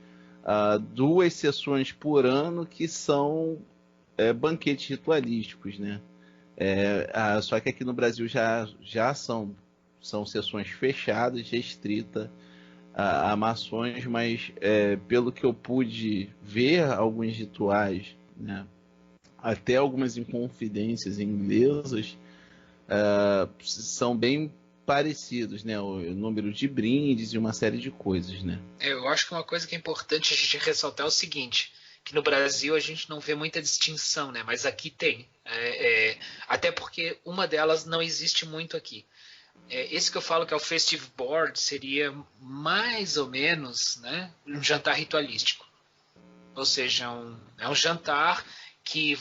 2 sessões por ano que são banquetes ritualísticos, né? Só que aqui no Brasil já são sessões fechadas, restritas a maçons, mas pelo que eu pude ver alguns rituais, né, até algumas inconfidências inglesas, são bem parecidos, né? O número de brindes e uma série de coisas, né? Eu acho que uma coisa que é importante a gente ressaltar é o seguinte, que no Brasil a gente não vê muita distinção, né? Mas aqui tem. Até porque uma delas não existe muito aqui. Esse que eu falo que é o Festive Board seria mais ou menos, né, um jantar ritualístico. Ou seja, é um jantar que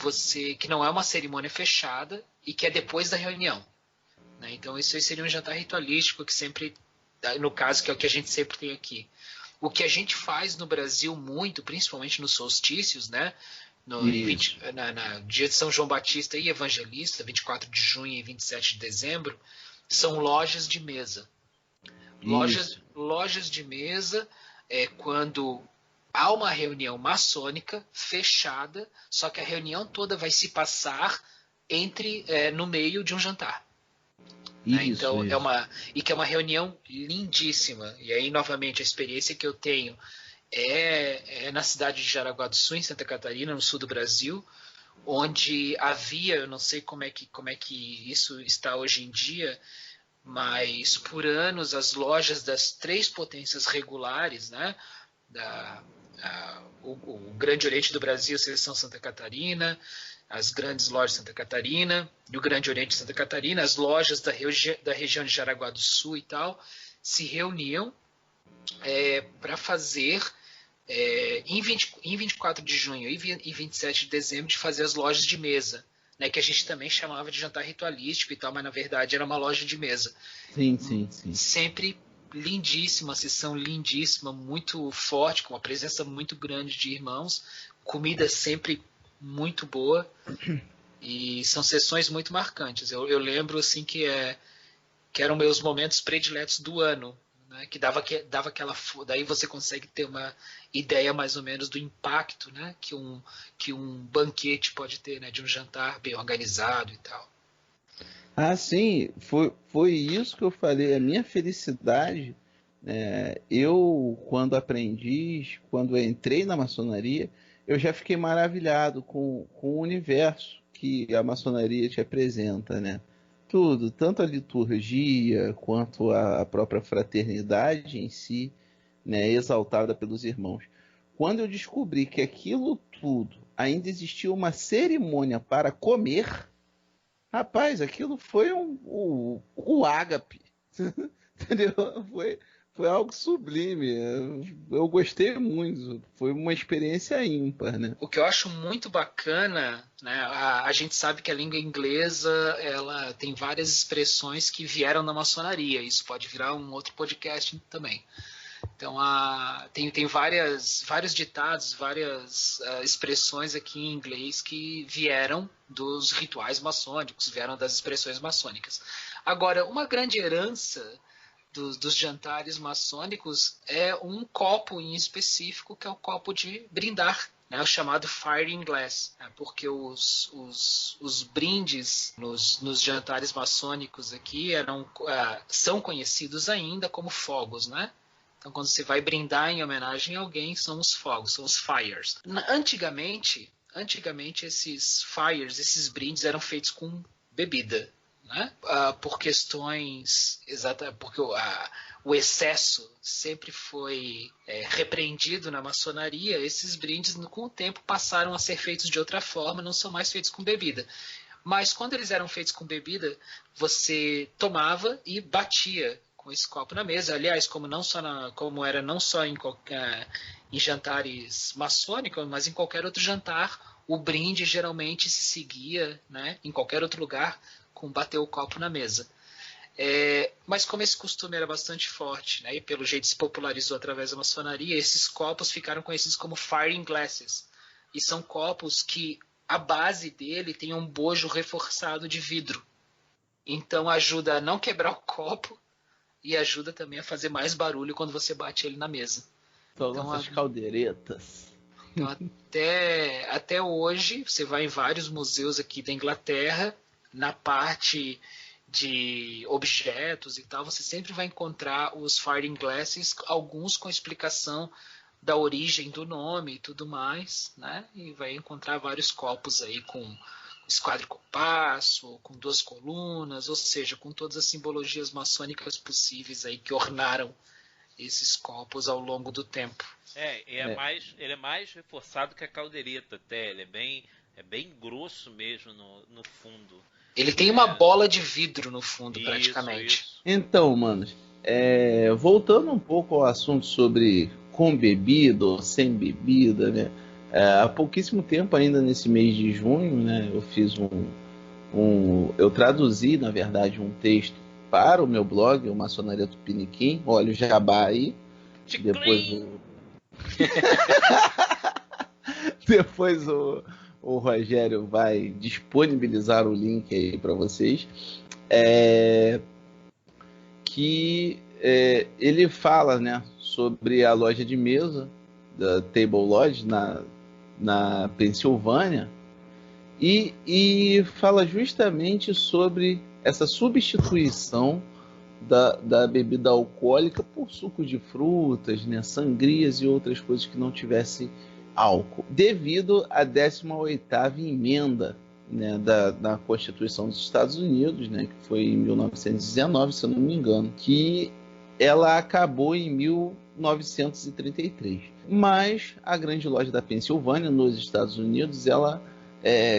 não é uma cerimônia fechada e que é depois da reunião. Né? Então isso aí seria um jantar ritualístico que sempre, no caso, que é o que a gente sempre tem aqui. O que a gente faz no Brasil muito, principalmente nos solstícios, né? Na dia de São João Batista e Evangelista, 24 de junho e 27 de dezembro, são lojas de mesa. Lojas de mesa é quando há uma reunião maçônica fechada, só que a reunião toda vai se passar no meio de um jantar. Então, que é uma reunião lindíssima. E aí, novamente, a experiência que eu tenho é na cidade de Jaraguá do Sul, em Santa Catarina, no sul do Brasil, onde havia, eu não sei como é que isso está hoje em dia, mas por anos as lojas das 3 potências regulares, né, o Grande Oriente do Brasil, Seção Santa Catarina, as grandes lojas de Santa Catarina e o Grande Oriente de Santa Catarina, as lojas da região de Jaraguá do Sul e tal, se reuniam para fazer, em 24 de junho e 27 de dezembro, de fazer as lojas de mesa, né, que a gente também chamava de jantar ritualístico e tal, mas na verdade era uma loja de mesa. Sim. Sempre lindíssima, sessão lindíssima, muito forte, com uma presença muito grande de irmãos, comida sempre muito boa, e são sessões muito marcantes. Eu lembro assim que eram meus momentos prediletos do ano, né, que dava aquela, daí você consegue ter uma ideia mais ou menos do impacto, né, que um banquete pode ter, né, de um jantar bem organizado e tal. Sim, foi isso que eu falei. A minha felicidade, eu, quando aprendiz, quando entrei na maçonaria, eu já fiquei maravilhado com o universo que a maçonaria te apresenta, né? Tudo, tanto a liturgia quanto a própria fraternidade em si, né, exaltada pelos irmãos. Quando eu descobri que aquilo tudo ainda existia uma cerimônia para comer, rapaz, aquilo foi o ágape, entendeu? Foi algo sublime. Eu gostei muito. Foi uma experiência ímpar, né? O que eu acho muito bacana, né? A gente sabe que a língua inglesa ela tem várias expressões que vieram da maçonaria. Isso pode virar um outro podcast também. Então, tem vários ditados, várias expressões aqui em inglês que vieram dos rituais maçônicos, vieram das expressões maçônicas. Agora, uma grande herança dos jantares maçônicos é um copo em específico, que é o copo de brindar, né, o chamado Firing Glass, né, porque os brindes nos jantares maçônicos aqui são conhecidos ainda como fogos, né? Então, quando você vai brindar em homenagem a alguém, são os fogos, são os fires. Antigamente esses fires, esses brindes eram feitos com bebida, né? Por questões porque o excesso sempre foi repreendido na maçonaria. Esses brindes, com o tempo, passaram a ser feitos de outra forma, não são mais feitos com bebida. Mas quando eles eram feitos com bebida, você tomava e batia com esse copo na mesa. Aliás, como era não só em jantares maçônicos, mas em qualquer outro jantar, o brinde geralmente se seguia, né, em qualquer outro lugar, com bater o copo na mesa. Mas como esse costume era bastante forte, né, e pelo jeito se popularizou através da maçonaria, esses copos ficaram conhecidos como firing glasses. E são copos que a base dele tem um bojo reforçado de vidro. Então ajuda a não quebrar o copo e ajuda também a fazer mais barulho quando você bate ele na mesa. São nossas caldeiretas. Então até hoje, você vai em vários museus aqui da Inglaterra, na parte de objetos e tal, você sempre vai encontrar os firing glasses, alguns com explicação da origem do nome e tudo mais, né? E vai encontrar vários copos aí com esquadro compasso, com 2 colunas, ou seja, com todas as simbologias maçônicas possíveis aí que ornaram esses copos ao longo do tempo. Ele é mais reforçado que a caldeireta até, ele é bem grosso mesmo no fundo. Ele tem uma bola de vidro no fundo, praticamente. Isso. Então, manos, voltando um pouco ao assunto sobre com bebida ou sem bebida, né? Há pouquíssimo tempo, ainda nesse mês de junho, né, eu fiz eu traduzi, na verdade, um texto para o meu blog, o Maçonaria Tupiniquim. Olha o jabá aí. Depois o Rogério vai disponibilizar o link aí para vocês. Ele fala, né, sobre a loja de mesa da Table Lodge na Pensilvânia e fala justamente sobre essa substituição da bebida alcoólica por suco de frutas, né, sangrias e outras coisas que não tivessem álcool, devido à 18ª emenda, né, da Constituição dos Estados Unidos, né, que foi em 1919, se eu não me engano, que ela acabou em 1933. Mas a Grande Loja da Pensilvânia, nos Estados Unidos, ela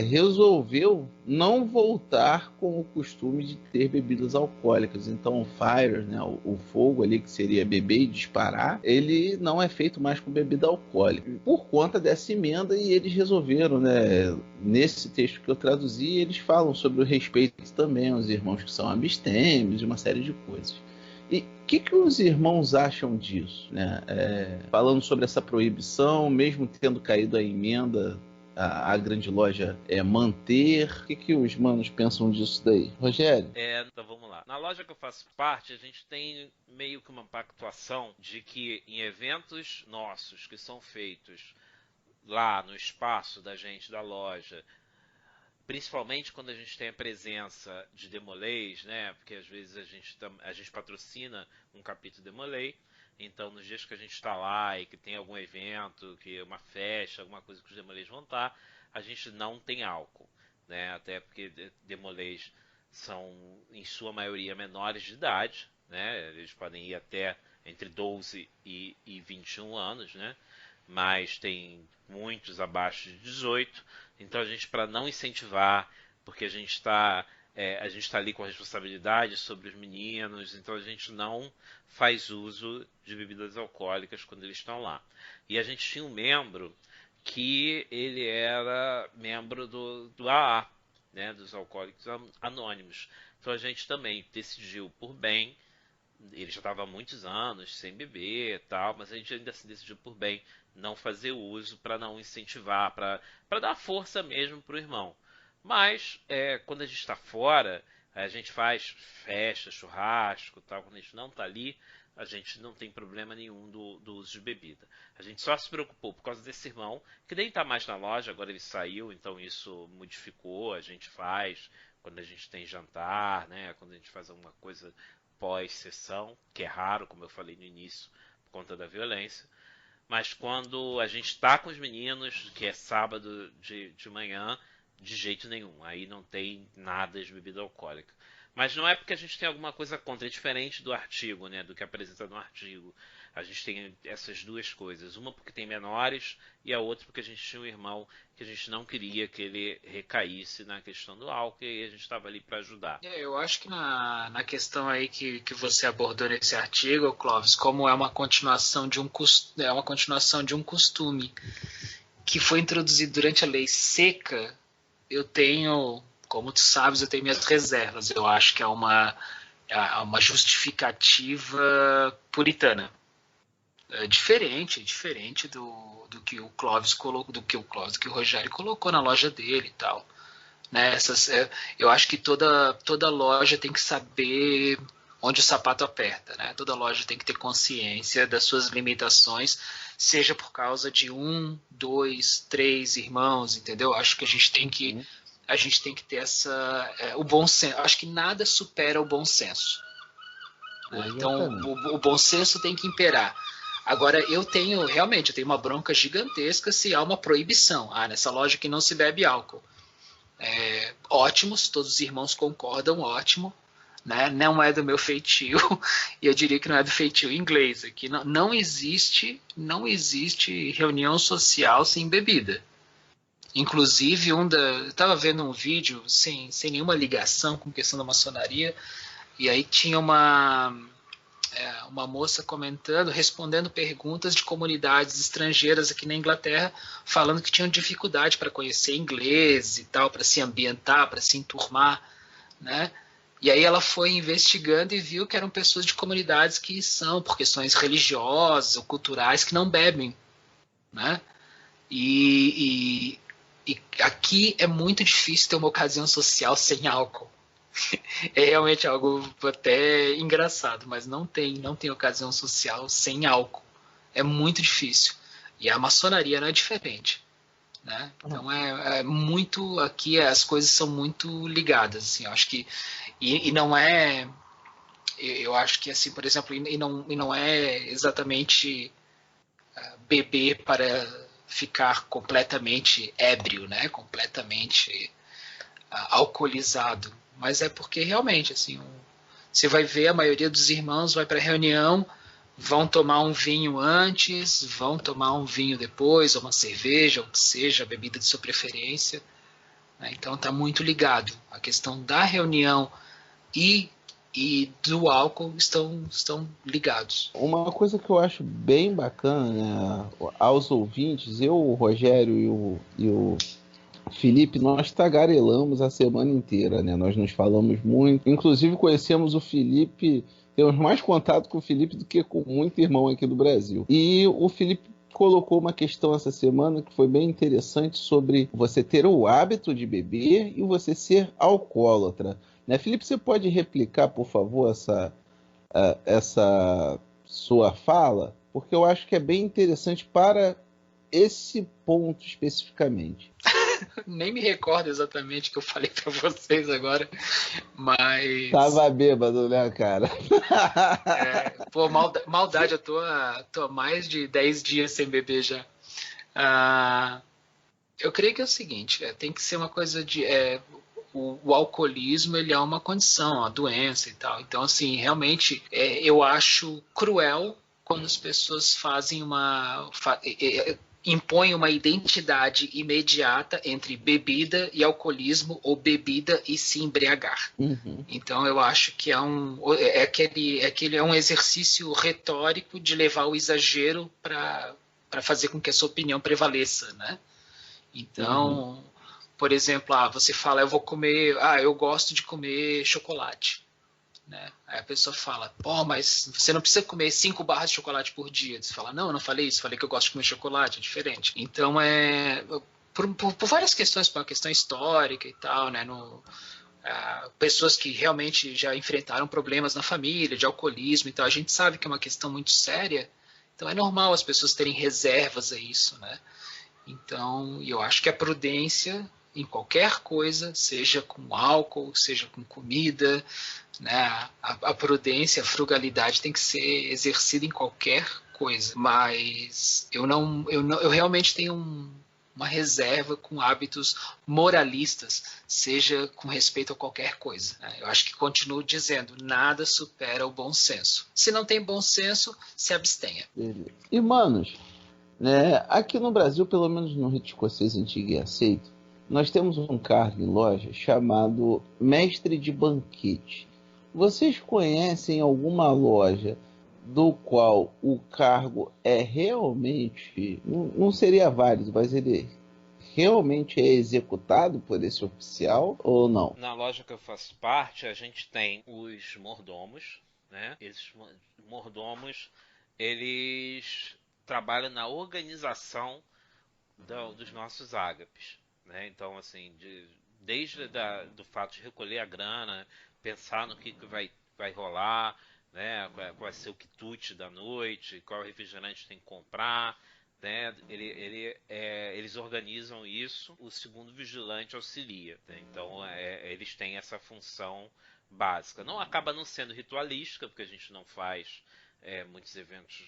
resolveu não voltar com o costume de ter bebidas alcoólicas. Então o fire, né, o fogo ali, que seria beber e disparar, ele não é feito mais com bebida alcoólica por conta dessa emenda. E eles resolveram, né, nesse texto que eu traduzi, eles falam sobre o respeito também aos irmãos que são abstêmios e uma série de coisas. E o que os irmãos acham disso, né? Falando sobre essa proibição, mesmo tendo caído a emenda, a Grande Loja manter. O que os manos pensam disso daí? Rogério? Então vamos lá. Na loja que eu faço parte, a gente tem meio que uma pactuação de que em eventos nossos que são feitos lá no espaço da gente da loja, principalmente quando a gente tem a presença de Demolês, né? Porque às vezes a gente patrocina um capítulo Demolei. Então, nos dias que a gente está lá e que tem algum evento, que é uma festa, alguma coisa que os Demolês vão estar, a gente não tem álcool, né? Até porque Demolês são, em sua maioria, menores de idade, né? Eles podem ir até entre 12 e 21 anos, né? Mas tem muitos abaixo de 18. Então, a gente, para não incentivar, porque a gente está ali com a responsabilidade sobre os meninos, então a gente não faz uso de bebidas alcoólicas quando eles estão lá. E a gente tinha um membro que ele era membro do AA, né, dos Alcoólicos Anônimos. Então a gente também decidiu por bem, ele já estava há muitos anos sem beber e tal, mas a gente ainda se decidiu por bem não fazer uso, para não incentivar, para dar força mesmo para o irmão. Mas, quando a gente está fora, a gente faz festa, churrasco, tal. Quando a gente não está ali, a gente não tem problema nenhum do uso de bebida. A gente só se preocupou por causa desse irmão, que nem está mais na loja, agora ele saiu, então isso modificou. A gente faz quando a gente tem jantar, né? Quando a gente faz alguma coisa pós-sessão, que é raro, como eu falei no início, por conta da violência. Mas quando a gente está com os meninos, que é sábado de manhã, de jeito nenhum. Aí não tem nada de bebida alcoólica. Mas não é porque a gente tem alguma coisa contra, é diferente do artigo, né, do que apresenta no artigo. A gente tem essas duas coisas, uma porque tem menores e a outra porque a gente tinha um irmão que a gente não queria que ele recaísse na questão do álcool e a gente estava ali para ajudar. Eu acho que na questão aí que você abordou nesse artigo, Clóvis, como é uma continuação de um costume que foi introduzido durante a lei seca, eu tenho, como tu sabes, eu tenho minhas reservas. Eu acho que é uma justificativa puritana. É diferente do que o Clóvis colocou, do que o Rogério colocou na loja dele e tal. Né? Eu acho que toda loja tem que saber onde o sapato aperta, né? Toda loja tem que ter consciência das suas limitações, seja por causa de 1, 2, 3 irmãos, entendeu? Acho que a gente tem que ter o bom senso. Acho que nada supera o bom senso. Né? Então, o bom senso tem que imperar. Agora, eu tenho uma bronca gigantesca se há uma proibição. Nessa loja que não se bebe álcool. Ótimos, todos os irmãos concordam, ótimo. Né? Não é do meu feitio, e eu diria que não é do feitio inglês. Aqui não existe reunião social sem bebida. Inclusive, eu estava vendo um vídeo sem nenhuma ligação com a questão da maçonaria, e aí tinha uma moça respondendo perguntas de comunidades estrangeiras aqui na Inglaterra, falando que tinham dificuldade para conhecer inglês e tal, para se ambientar, para se enturmar, né? E aí ela foi investigando e viu que eram pessoas de comunidades que são, por questões religiosas ou culturais, que não bebem, né? E aqui é muito difícil ter uma ocasião social sem álcool. É realmente algo até engraçado, mas não tem ocasião social sem álcool. É muito difícil. E a maçonaria não é diferente. Né? Então é muito, aqui as coisas são muito ligadas, assim, eu acho que e não é, eu acho que assim, por exemplo, e não é exatamente beber para ficar completamente ébrio, né? Completamente alcoolizado, mas é porque realmente assim, você vai ver a maioria dos irmãos vai para a reunião, vão tomar um vinho antes, vão tomar um vinho depois, ou uma cerveja, ou que seja, a bebida de sua preferência. Né? Então está muito ligado. A questão da reunião e do álcool estão ligados. Uma coisa que eu acho bem bacana, né, aos ouvintes, eu, o Rogério e o Felipe, nós tagarelamos a semana inteira, né? Nós nos falamos muito. Inclusive conhecemos o Felipe, temos mais contato com o Felipe do que com muito irmão aqui do Brasil. E o Felipe colocou uma questão essa semana que foi bem interessante sobre você ter o hábito de beber e você ser alcoólatra. Né? Felipe, você pode replicar, por favor, essa sua fala? Porque eu acho que é bem interessante para esse ponto especificamente. Nem me recordo exatamente o que eu falei pra vocês agora, mas... Tava bêbado, né, cara? Maldade, eu tô há mais de 10 dias sem beber já. Eu creio que é o seguinte, tem que ser uma coisa de... O alcoolismo, ele é uma condição, uma doença e tal. Então, assim, realmente, eu acho cruel quando as pessoas impõe uma identidade imediata entre bebida e alcoolismo ou bebida e se embriagar. Uhum. Então eu acho que é um exercício retórico de levar o exagero para fazer com que a sua opinião prevaleça, né? Então, por exemplo, você fala, eu gosto de comer chocolate. Né? Aí a pessoa fala, mas você não precisa comer 5 barras de chocolate por dia. Você fala, não, eu não falei isso, falei que eu gosto de comer chocolate, é diferente. Então, por várias questões, por uma questão histórica e tal, né? Pessoas que realmente já enfrentaram problemas na família, de alcoolismo e tal, a gente sabe que é uma questão muito séria, então é normal as pessoas terem reservas a isso, né? Então, eu acho que a prudência em qualquer coisa, seja com álcool, seja com comida, né? A prudência, a frugalidade tem que ser exercida em qualquer coisa. Mas eu realmente tenho uma reserva com hábitos moralistas, seja com respeito a qualquer coisa. Eu acho que continuo dizendo, nada supera o bom senso. Se não tem bom senso, se abstenha. Beleza. E, manos, né, aqui no Brasil, pelo menos no rito escocês antigo e aceito, nós temos um cargo em loja chamado mestre de banquete. Vocês conhecem alguma loja do qual o cargo é realmente, não seria válido, mas ele realmente é executado por esse oficial ou não? Na loja que eu faço parte, a gente tem os mordomos, né? Esses mordomos, eles trabalham na organização dos nossos ágapes, né? Então, assim, desde do fato de recolher a grana, pensar no que vai rolar, né? Qual vai ser o quitute da noite, qual refrigerante tem que comprar, né? Eles organizam isso, o segundo vigilante auxilia, né? Então eles têm essa função básica. Não acaba não sendo ritualística, porque a gente não faz muitos eventos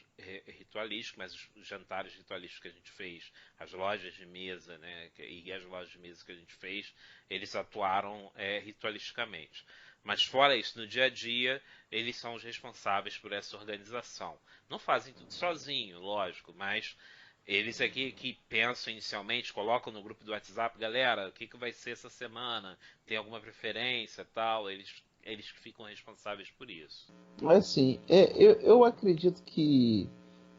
ritualísticos, mas os jantares ritualísticos que a gente fez, as lojas de mesa, né, e as lojas de mesa que a gente fez, eles atuaram ritualisticamente. Mas fora isso, no dia a dia, eles são os responsáveis por essa organização. Não fazem tudo sozinho, lógico, mas eles aqui que pensam inicialmente, colocam no grupo do WhatsApp, galera, o que vai ser essa semana? Tem alguma preferência, tal? Eles ficam responsáveis por isso. Assim, eu acredito que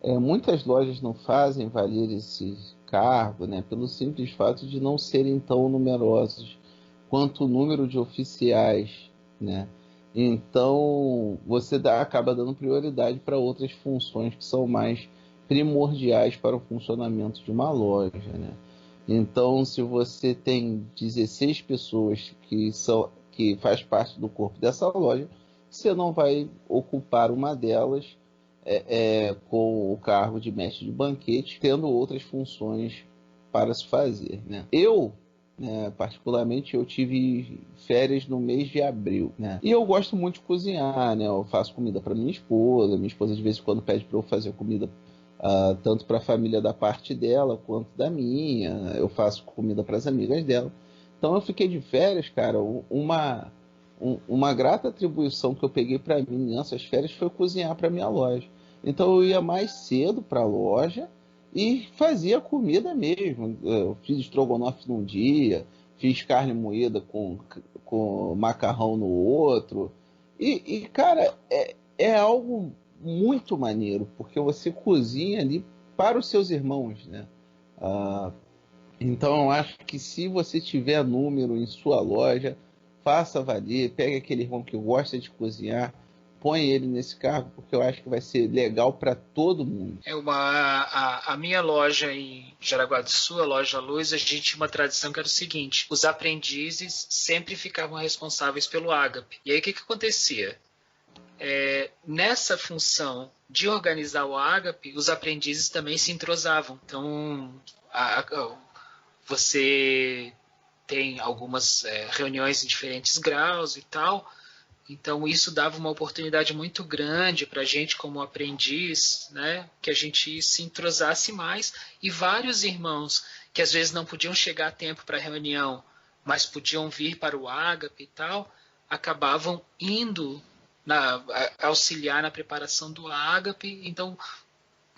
muitas lojas não fazem valer esse cargo, né, pelo simples fato de não serem tão numerosos quanto o número de oficiais, né? Então você acaba dando prioridade para outras funções que são mais primordiais para o funcionamento de uma loja, né? Então, se você tem 16 pessoas que faz parte do corpo dessa loja, você não vai ocupar uma delas com o cargo de mestre de banquete, tendo outras funções para se fazer, né? Particularmente, eu tive férias no mês de abril, né? E eu gosto muito de cozinhar, né? Eu faço comida para minha esposa de vez em quando pede para eu fazer comida tanto para a família da parte dela quanto da minha. Eu faço comida para as amigas dela. Então eu fiquei de férias, cara. Uma grata atribuição que eu peguei para mim nessas férias foi cozinhar para minha loja. Então eu ia mais cedo para a loja e fazia comida mesmo. Eu fiz estrogonofe num dia, fiz carne moída com macarrão no outro. Cara, é algo muito maneiro, porque você cozinha ali para os seus irmãos, né? Então eu acho que se você tiver número em sua loja, faça valer, pegue aquele irmão que gosta de cozinhar, põe ele nesse cargo, porque eu acho que vai ser legal para todo mundo. A minha loja em Jaraguá do Sul, a loja Luz, a gente tinha uma tradição que era o seguinte: os aprendizes sempre ficavam responsáveis pelo ágape. E aí o que acontecia? Nessa função de organizar o ágape, os aprendizes também se entrosavam. Então, você tem algumas reuniões em diferentes graus e tal. Então, isso dava uma oportunidade muito grande para a gente, como aprendiz, né, que a gente se entrosasse mais. E vários irmãos que às vezes não podiam chegar a tempo para a reunião, mas podiam vir para o ágape e tal, acabavam indo auxiliar na preparação do ágape. Então,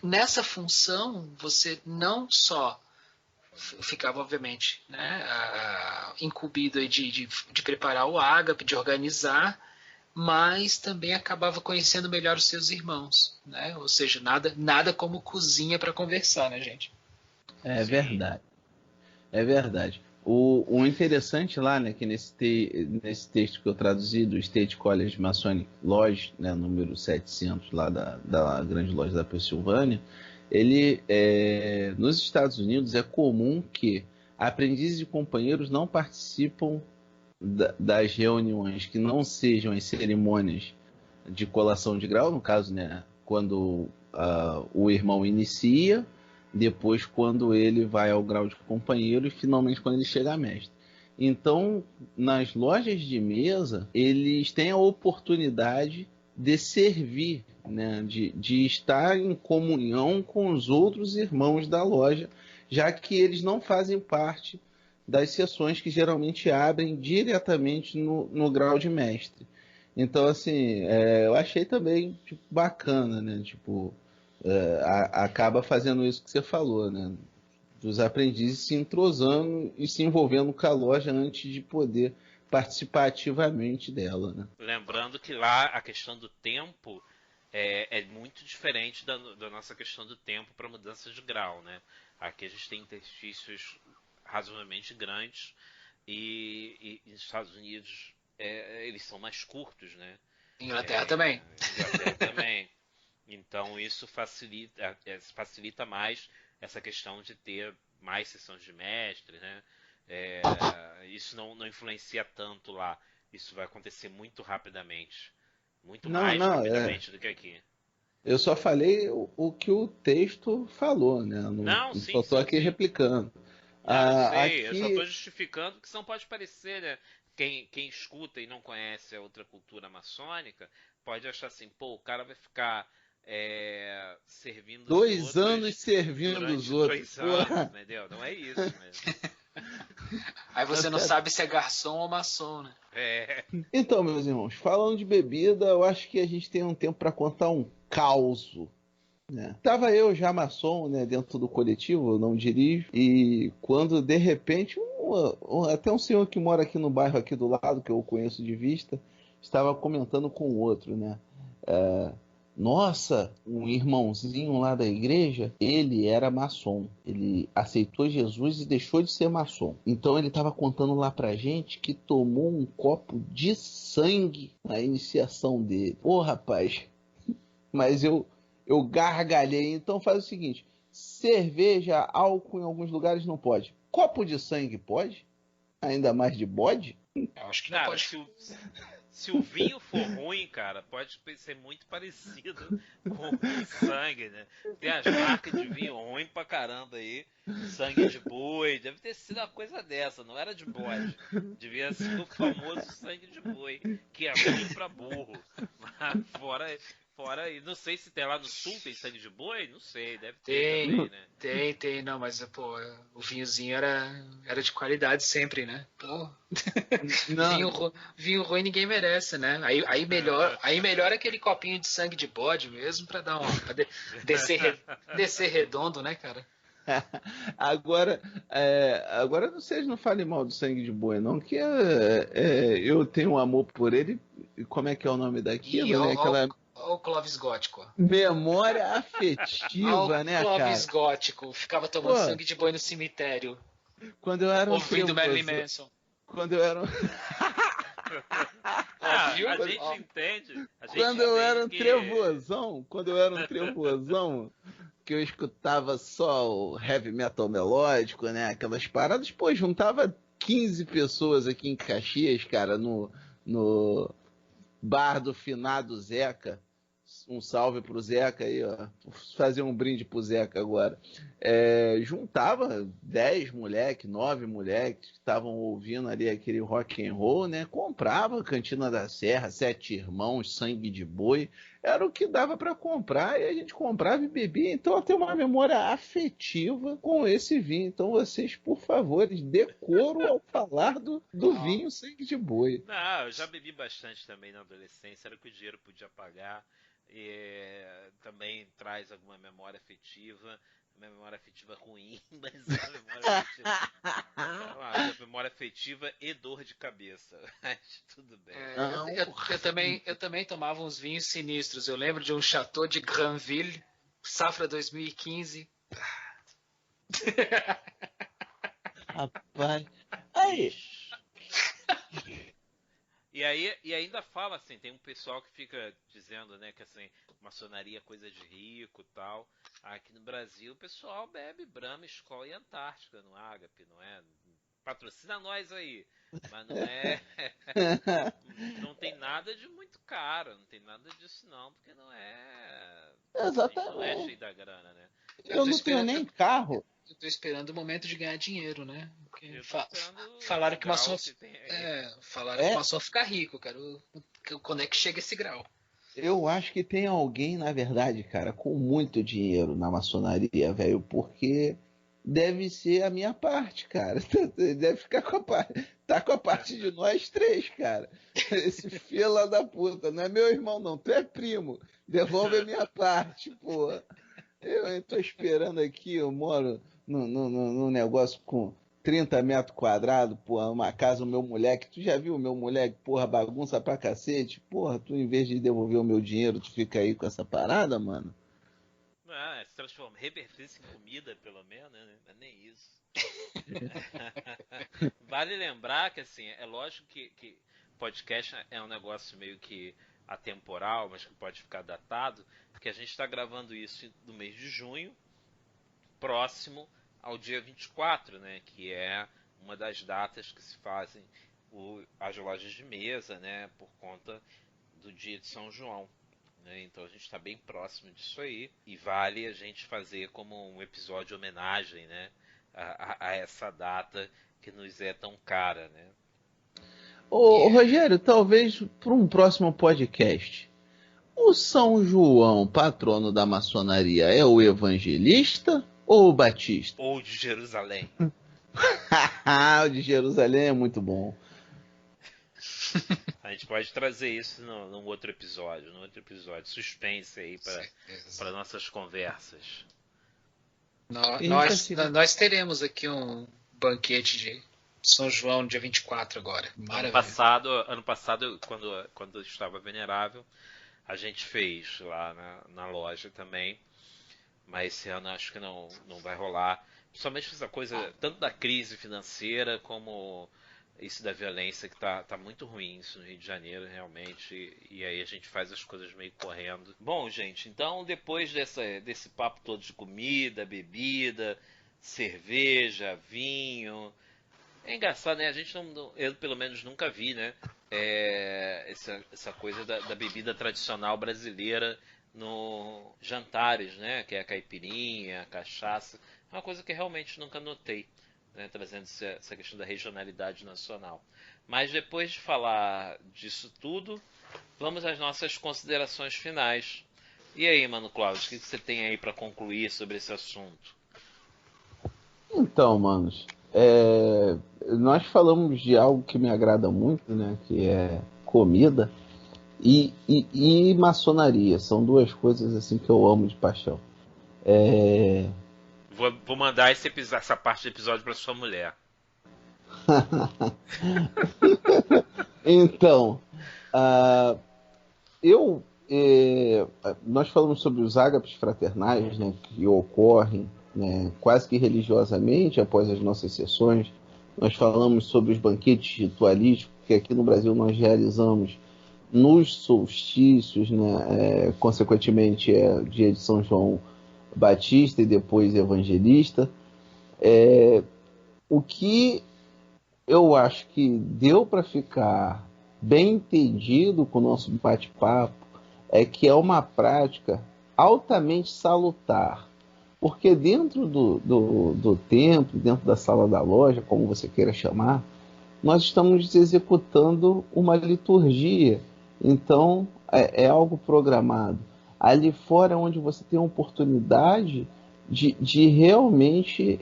nessa função, você não só ficava, obviamente, né, incumbido de preparar o ágape, de organizar, mas também acabava conhecendo melhor os seus irmãos, né? Ou seja, nada como cozinha para conversar, né, gente? É verdade. É verdade. O interessante lá, né, que nesse texto que eu traduzi do State College Masonic Lodge, né, número 700 lá da grande loja da Pensilvânia, nos Estados Unidos é comum que aprendizes e companheiros não participam das reuniões que não sejam as cerimônias de colação de grau, no caso, né, quando o irmão inicia, depois quando ele vai ao grau de companheiro e finalmente quando ele chega a mestre. Então, nas lojas de mesa, eles têm a oportunidade de servir, né, de estar em comunhão com os outros irmãos da loja, já que eles não fazem parte das sessões que geralmente abrem diretamente no grau de mestre. Então, assim, eu achei também tipo, bacana, né? Tipo, acaba fazendo isso que você falou, né? Dos aprendizes se entrosando e se envolvendo com a loja antes de poder participar ativamente dela, né? Lembrando que lá a questão do tempo é muito diferente da nossa questão do tempo para mudança de grau, né? Aqui a gente tem interstícios razoavelmente grandes e nos Estados Unidos eles são mais curtos, né? Inglaterra também. Inglaterra também. Então isso facilita mais essa questão de ter mais sessões de mestre, né? Isso não influencia tanto lá. Isso vai acontecer muito rapidamente. Muito Não, mais não, rapidamente do que aqui. eu só falei o que o texto falou, né? Não, Não, sim, só estou sim, aqui sim. replicando. Não, eu Ah, sei. Eu só estou aqui, justificando que isso não pode parecer, né? Quem escuta e não conhece a outra cultura maçônica pode achar assim, pô, o cara vai ficar servindo os 2 anos outros servindo os durante outros. 2 anos, Porra. entendeu? Não é isso, mas. Aí você não Até- sabe se é garçom ou maçom, né? É. Então, meus irmãos, falando de bebida, eu acho que a gente tem um tempo para contar um caos, né? Tava eu já maçom, né, dentro do coletivo, eu não dirijo, e quando de repente até um senhor que mora aqui no bairro aqui do lado, que eu conheço de vista, estava comentando com o outro, né? Nossa, um irmãozinho lá da igreja, ele era maçom. Ele aceitou Jesus e deixou de ser maçom. Então ele estava contando lá pra gente que tomou um copo de sangue na iniciação dele. Ô, rapaz, mas eu gargalhei. Então faz o seguinte: cerveja, álcool em alguns lugares não pode. Copo de sangue pode? Ainda mais de bode? Eu acho que não Cara, pode. se o vinho for ruim, cara, pode ser muito parecido com sangue, né? Tem as marcas de vinho ruim pra caramba aí. Sangue de boi, deve ter sido uma coisa dessa, não era de bode. Devia ser o famoso sangue de boi, que é ruim pra burro. Mas fora aí, não sei se tem lá no sul tem sangue de boi, não sei, deve ter também, né? Tem, não, mas pô, o vinhozinho era de qualidade sempre, né? Pô, Não, vinho ruim ninguém merece, né? Aí melhor aquele copinho de sangue de bode mesmo pra dar descer redondo, né, cara? agora vocês não falem mal do sangue de boi, não, que eu tenho um amor por ele. E como é que é o nome E daquilo, né? Aquela ó o Clóvis Gótico. memória Ó o afetiva, né, Clóvis cara? Gótico. Ficava tomando Pô, sangue de boi no cemitério, quando eu era um ouvindo Marilyn trevozão, Manson. quando eu era um, Ó, viu? A gente Ó, entende. A gente quando eu era um entende que. trevozão, quando eu era um trevozão, que eu escutava só o heavy metal melódico, né? Aquelas paradas, pô, juntava 15 pessoas aqui em Caxias, cara, no bar do finado Zeca. Um salve pro Zeca aí, ó. Vou fazer um brinde pro Zeca agora. Juntava 10 moleques, 9 moleques que estavam ouvindo ali aquele rock and roll, né? Comprava Cantina da Serra, Sete Irmãos, Sangue de Boi. Era o que dava para comprar e a gente comprava e bebia. Então eu tenho uma memória afetiva com esse vinho. Então vocês, por favor, decoro ao falar do ó. vinho Sangue de Boi. Não, eu já bebi bastante também na adolescência, era o que o dinheiro podia pagar. E também traz alguma memória afetiva ruim, mas uma memória afetiva e dor de cabeça. Mas tudo bem. Não. Eu também tomava uns vinhos sinistros. Eu lembro de um Chateau de Granville, safra 2015. Rapaz. Aí, E ainda fala assim, tem um pessoal que fica dizendo, né, que assim, maçonaria é coisa de rico e tal. Aqui no Brasil o pessoal bebe Brahma, Skol e Antártica no Ágape, não é? Patrocina nós aí. Mas não é. Não tem nada de muito caro, não tem nada disso não, porque não é. A gente não é cheio exatamente. da grana, né? Eu não tenho nem carro. Eu tô esperando o momento de ganhar dinheiro, né? Porque Eu tô esperando falaram o que maçom. grau que tem aí. Falaram que maçom fica rico, cara. Quando é que chega esse grau? Eu acho que tem alguém, na verdade, cara, com muito dinheiro na maçonaria, velho, porque deve ser a minha parte, cara. Deve ficar com a parte. Tá com a parte de nós três, cara. Esse fila da puta. Não é meu irmão, não. Tu é primo. Devolve a minha parte, pô. Eu tô esperando aqui, eu moro num negócio com 30 metros quadrados, porra, uma casa, o meu moleque. Tu já viu o meu moleque, porra, bagunça pra cacete? Porra, tu em vez de devolver o meu dinheiro, tu fica aí com essa parada, mano? Ah, se transforma, reverter isso em comida, pelo menos, né? Não é nem isso. Vale lembrar que, assim, é lógico que podcast é um negócio meio que atemporal, mas que pode ficar datado, porque a gente está gravando isso no mês de junho, próximo ao dia 24, né? Que é uma das datas que se fazem as lojas de mesa, né? Por conta do dia de São João. Né? Então a gente está bem próximo disso aí e vale a gente fazer como um episódio de homenagem, né? A essa data que nos é tão cara, né? Ô, Rogério, talvez para um próximo podcast. O São João, patrono da maçonaria, é o evangelista ou o batista? Ou de Jerusalém. O de Jerusalém é muito bom. A gente pode trazer isso num outro episódio, suspense aí para nossas conversas. Nós teremos aqui um banquete de São João dia 24 agora. Maravilha. Ano passado quando eu estava venerável, a gente fez lá na loja também, mas esse ano acho que não vai rolar. Principalmente essa coisa, tanto da crise financeira como isso da violência, que tá muito ruim isso no Rio de Janeiro, realmente. E aí a gente faz as coisas meio correndo. Bom, gente, então depois desse papo todo de comida, bebida, cerveja, vinho. É engraçado, né? A gente eu pelo menos nunca vi, né? Essa coisa da bebida tradicional brasileira no jantares, né? Que é a caipirinha, a cachaça. É uma coisa que realmente nunca notei, né? Trazendo essa questão da regionalidade nacional. Mas depois de falar disso tudo, vamos às nossas considerações finais. E aí, Mano Cláudio, o que você tem aí para concluir sobre esse assunto? Então, manos, nós falamos de algo que me agrada muito, né? Que é comida e maçonaria. São duas coisas assim que eu amo de paixão. Vou mandar essa parte do episódio para sua mulher. Então, nós falamos sobre os ágapes fraternais, né, que ocorrem, né, quase que religiosamente após as nossas sessões. Nós falamos sobre os banquetes ritualísticos que aqui no Brasil nós realizamos nos solstícios, né, consequentemente o dia de São João Batista e depois Evangelista. O que eu acho que deu para ficar bem entendido com o nosso bate-papo é que é uma prática altamente salutar, porque dentro do templo, dentro da sala da loja, como você queira chamar, nós estamos executando uma liturgia, então é algo programado. Ali fora, onde você tem a oportunidade de realmente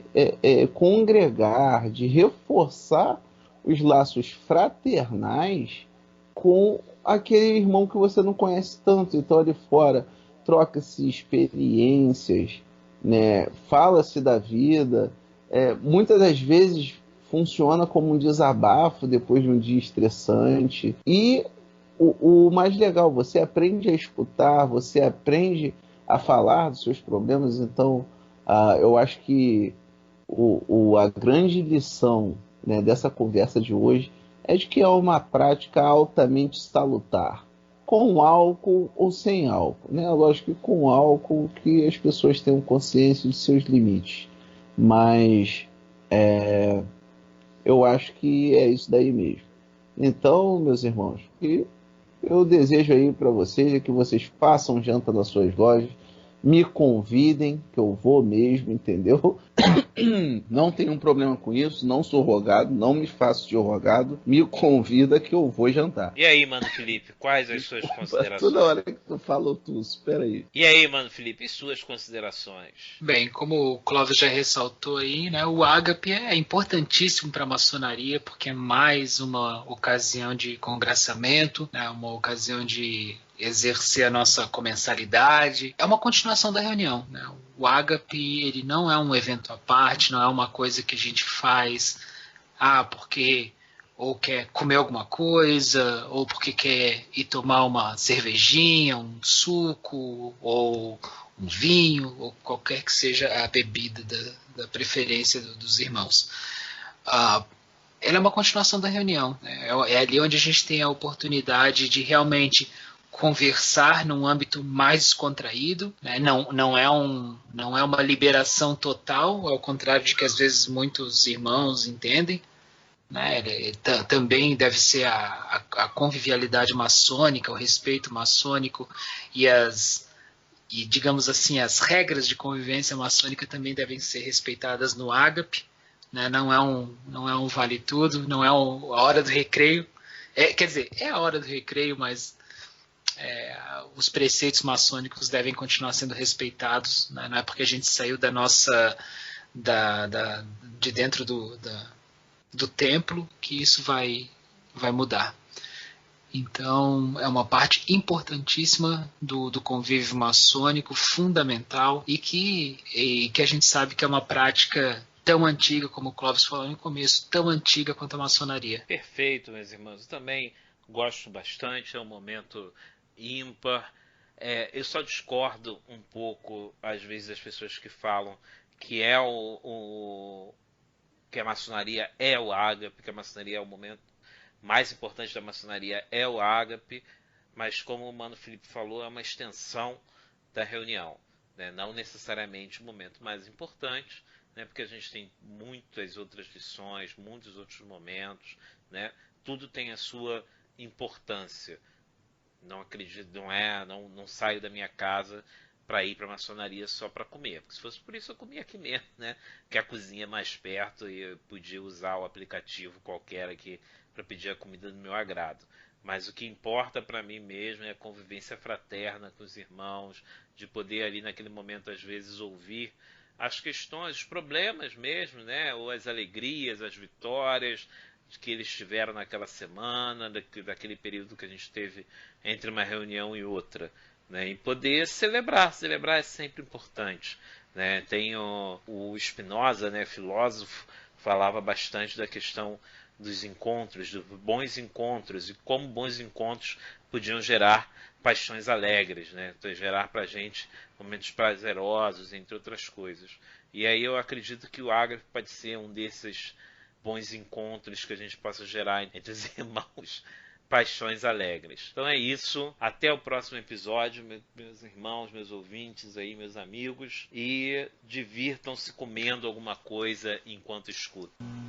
congregar, de reforçar os laços fraternais com aquele irmão que você não conhece tanto. Então ali fora troca-se experiências, né? Fala-se da vida. Muitas das vezes funciona como um desabafo depois de um dia estressante. E o mais legal, você aprende a escutar, você aprende a falar dos seus problemas. Então eu acho que a grande lição, né, dessa conversa de hoje é de que é uma prática altamente salutar, com álcool ou sem álcool, né? Lógico que com álcool, que as pessoas tenham consciência de seus limites, mas eu acho que é isso daí mesmo. Então, meus irmãos, eu desejo aí para vocês que vocês façam janta nas suas lojas, me convidem, que eu vou mesmo, entendeu? Não tenho um problema com isso, não sou rogado, não me faço de rogado, me convida que eu vou jantar. E aí, mano Felipe, quais as suas considerações? Toda hora que tu falou tu, espera aí. E aí, mano Felipe, e suas considerações? Bem, como o Clóvis já ressaltou aí, né, o ágape é importantíssimo para a maçonaria porque é mais uma ocasião de congraçamento, né, uma ocasião de exercer a nossa comensalidade. É uma continuação da reunião, né? O ágape, ele não é um evento à parte, não é uma coisa que a gente faz porque ou quer comer alguma coisa, ou porque quer ir tomar uma cervejinha, um suco, ou um vinho, ou qualquer que seja a bebida da preferência dos irmãos. Ela é uma continuação da reunião, né? É ali onde a gente tem a oportunidade de realmente conversar num âmbito mais descontraído, né? Não é uma liberação total, ao contrário de que às vezes muitos irmãos entendem, né? Também deve ser a convivialidade maçônica, o respeito maçônico e digamos assim, as regras de convivência maçônica também devem ser respeitadas no ágape, né? Não é um vale tudo, não é a hora do recreio, quer dizer, é a hora do recreio, mas os preceitos maçônicos devem continuar sendo respeitados, né? Não é porque a gente saiu de dentro do templo que isso vai mudar. Então, é uma parte importantíssima do convívio maçônico, fundamental, e que a gente sabe que é uma prática tão antiga, como o Clóvis falou no começo, tão antiga quanto a maçonaria. Perfeito, meus irmãos. Eu também gosto bastante, é um momento ímpar. Eu só discordo um pouco, às vezes, das pessoas que falam que que a maçonaria é o ágape, que a maçonaria é o momento mais importante da maçonaria é o ágape, mas como o Mano Felipe falou, é uma extensão da reunião, né? Não necessariamente o momento mais importante, né? Porque a gente tem muitas outras lições, muitos outros momentos, né? Tudo tem a sua importância. Não acredito, não saio da minha casa para ir para a maçonaria só para comer. Porque se fosse por isso eu comia aqui mesmo, né? Que a cozinha é mais perto e eu podia usar o aplicativo qualquer aqui para pedir a comida do meu agrado. Mas o que importa para mim mesmo é a convivência fraterna com os irmãos, de poder ali naquele momento às vezes ouvir as questões, os problemas mesmo, né? Ou as alegrias, as vitórias que eles tiveram naquela semana, daquele período que a gente teve entre uma reunião e outra, né? E poder celebrar é sempre importante, né? Tem o Spinoza, né, filósofo, falava bastante da questão dos encontros, dos bons encontros, e como bons encontros podiam gerar paixões alegres, né? Então, gerar para a gente momentos prazerosos, entre outras coisas. E aí eu acredito que o ágape pode ser um desses bons encontros que a gente possa gerar entre os irmãos, paixões alegres. Então é isso, até o próximo episódio, meus irmãos, meus ouvintes aí, meus amigos, e divirtam-se comendo alguma coisa enquanto escutam.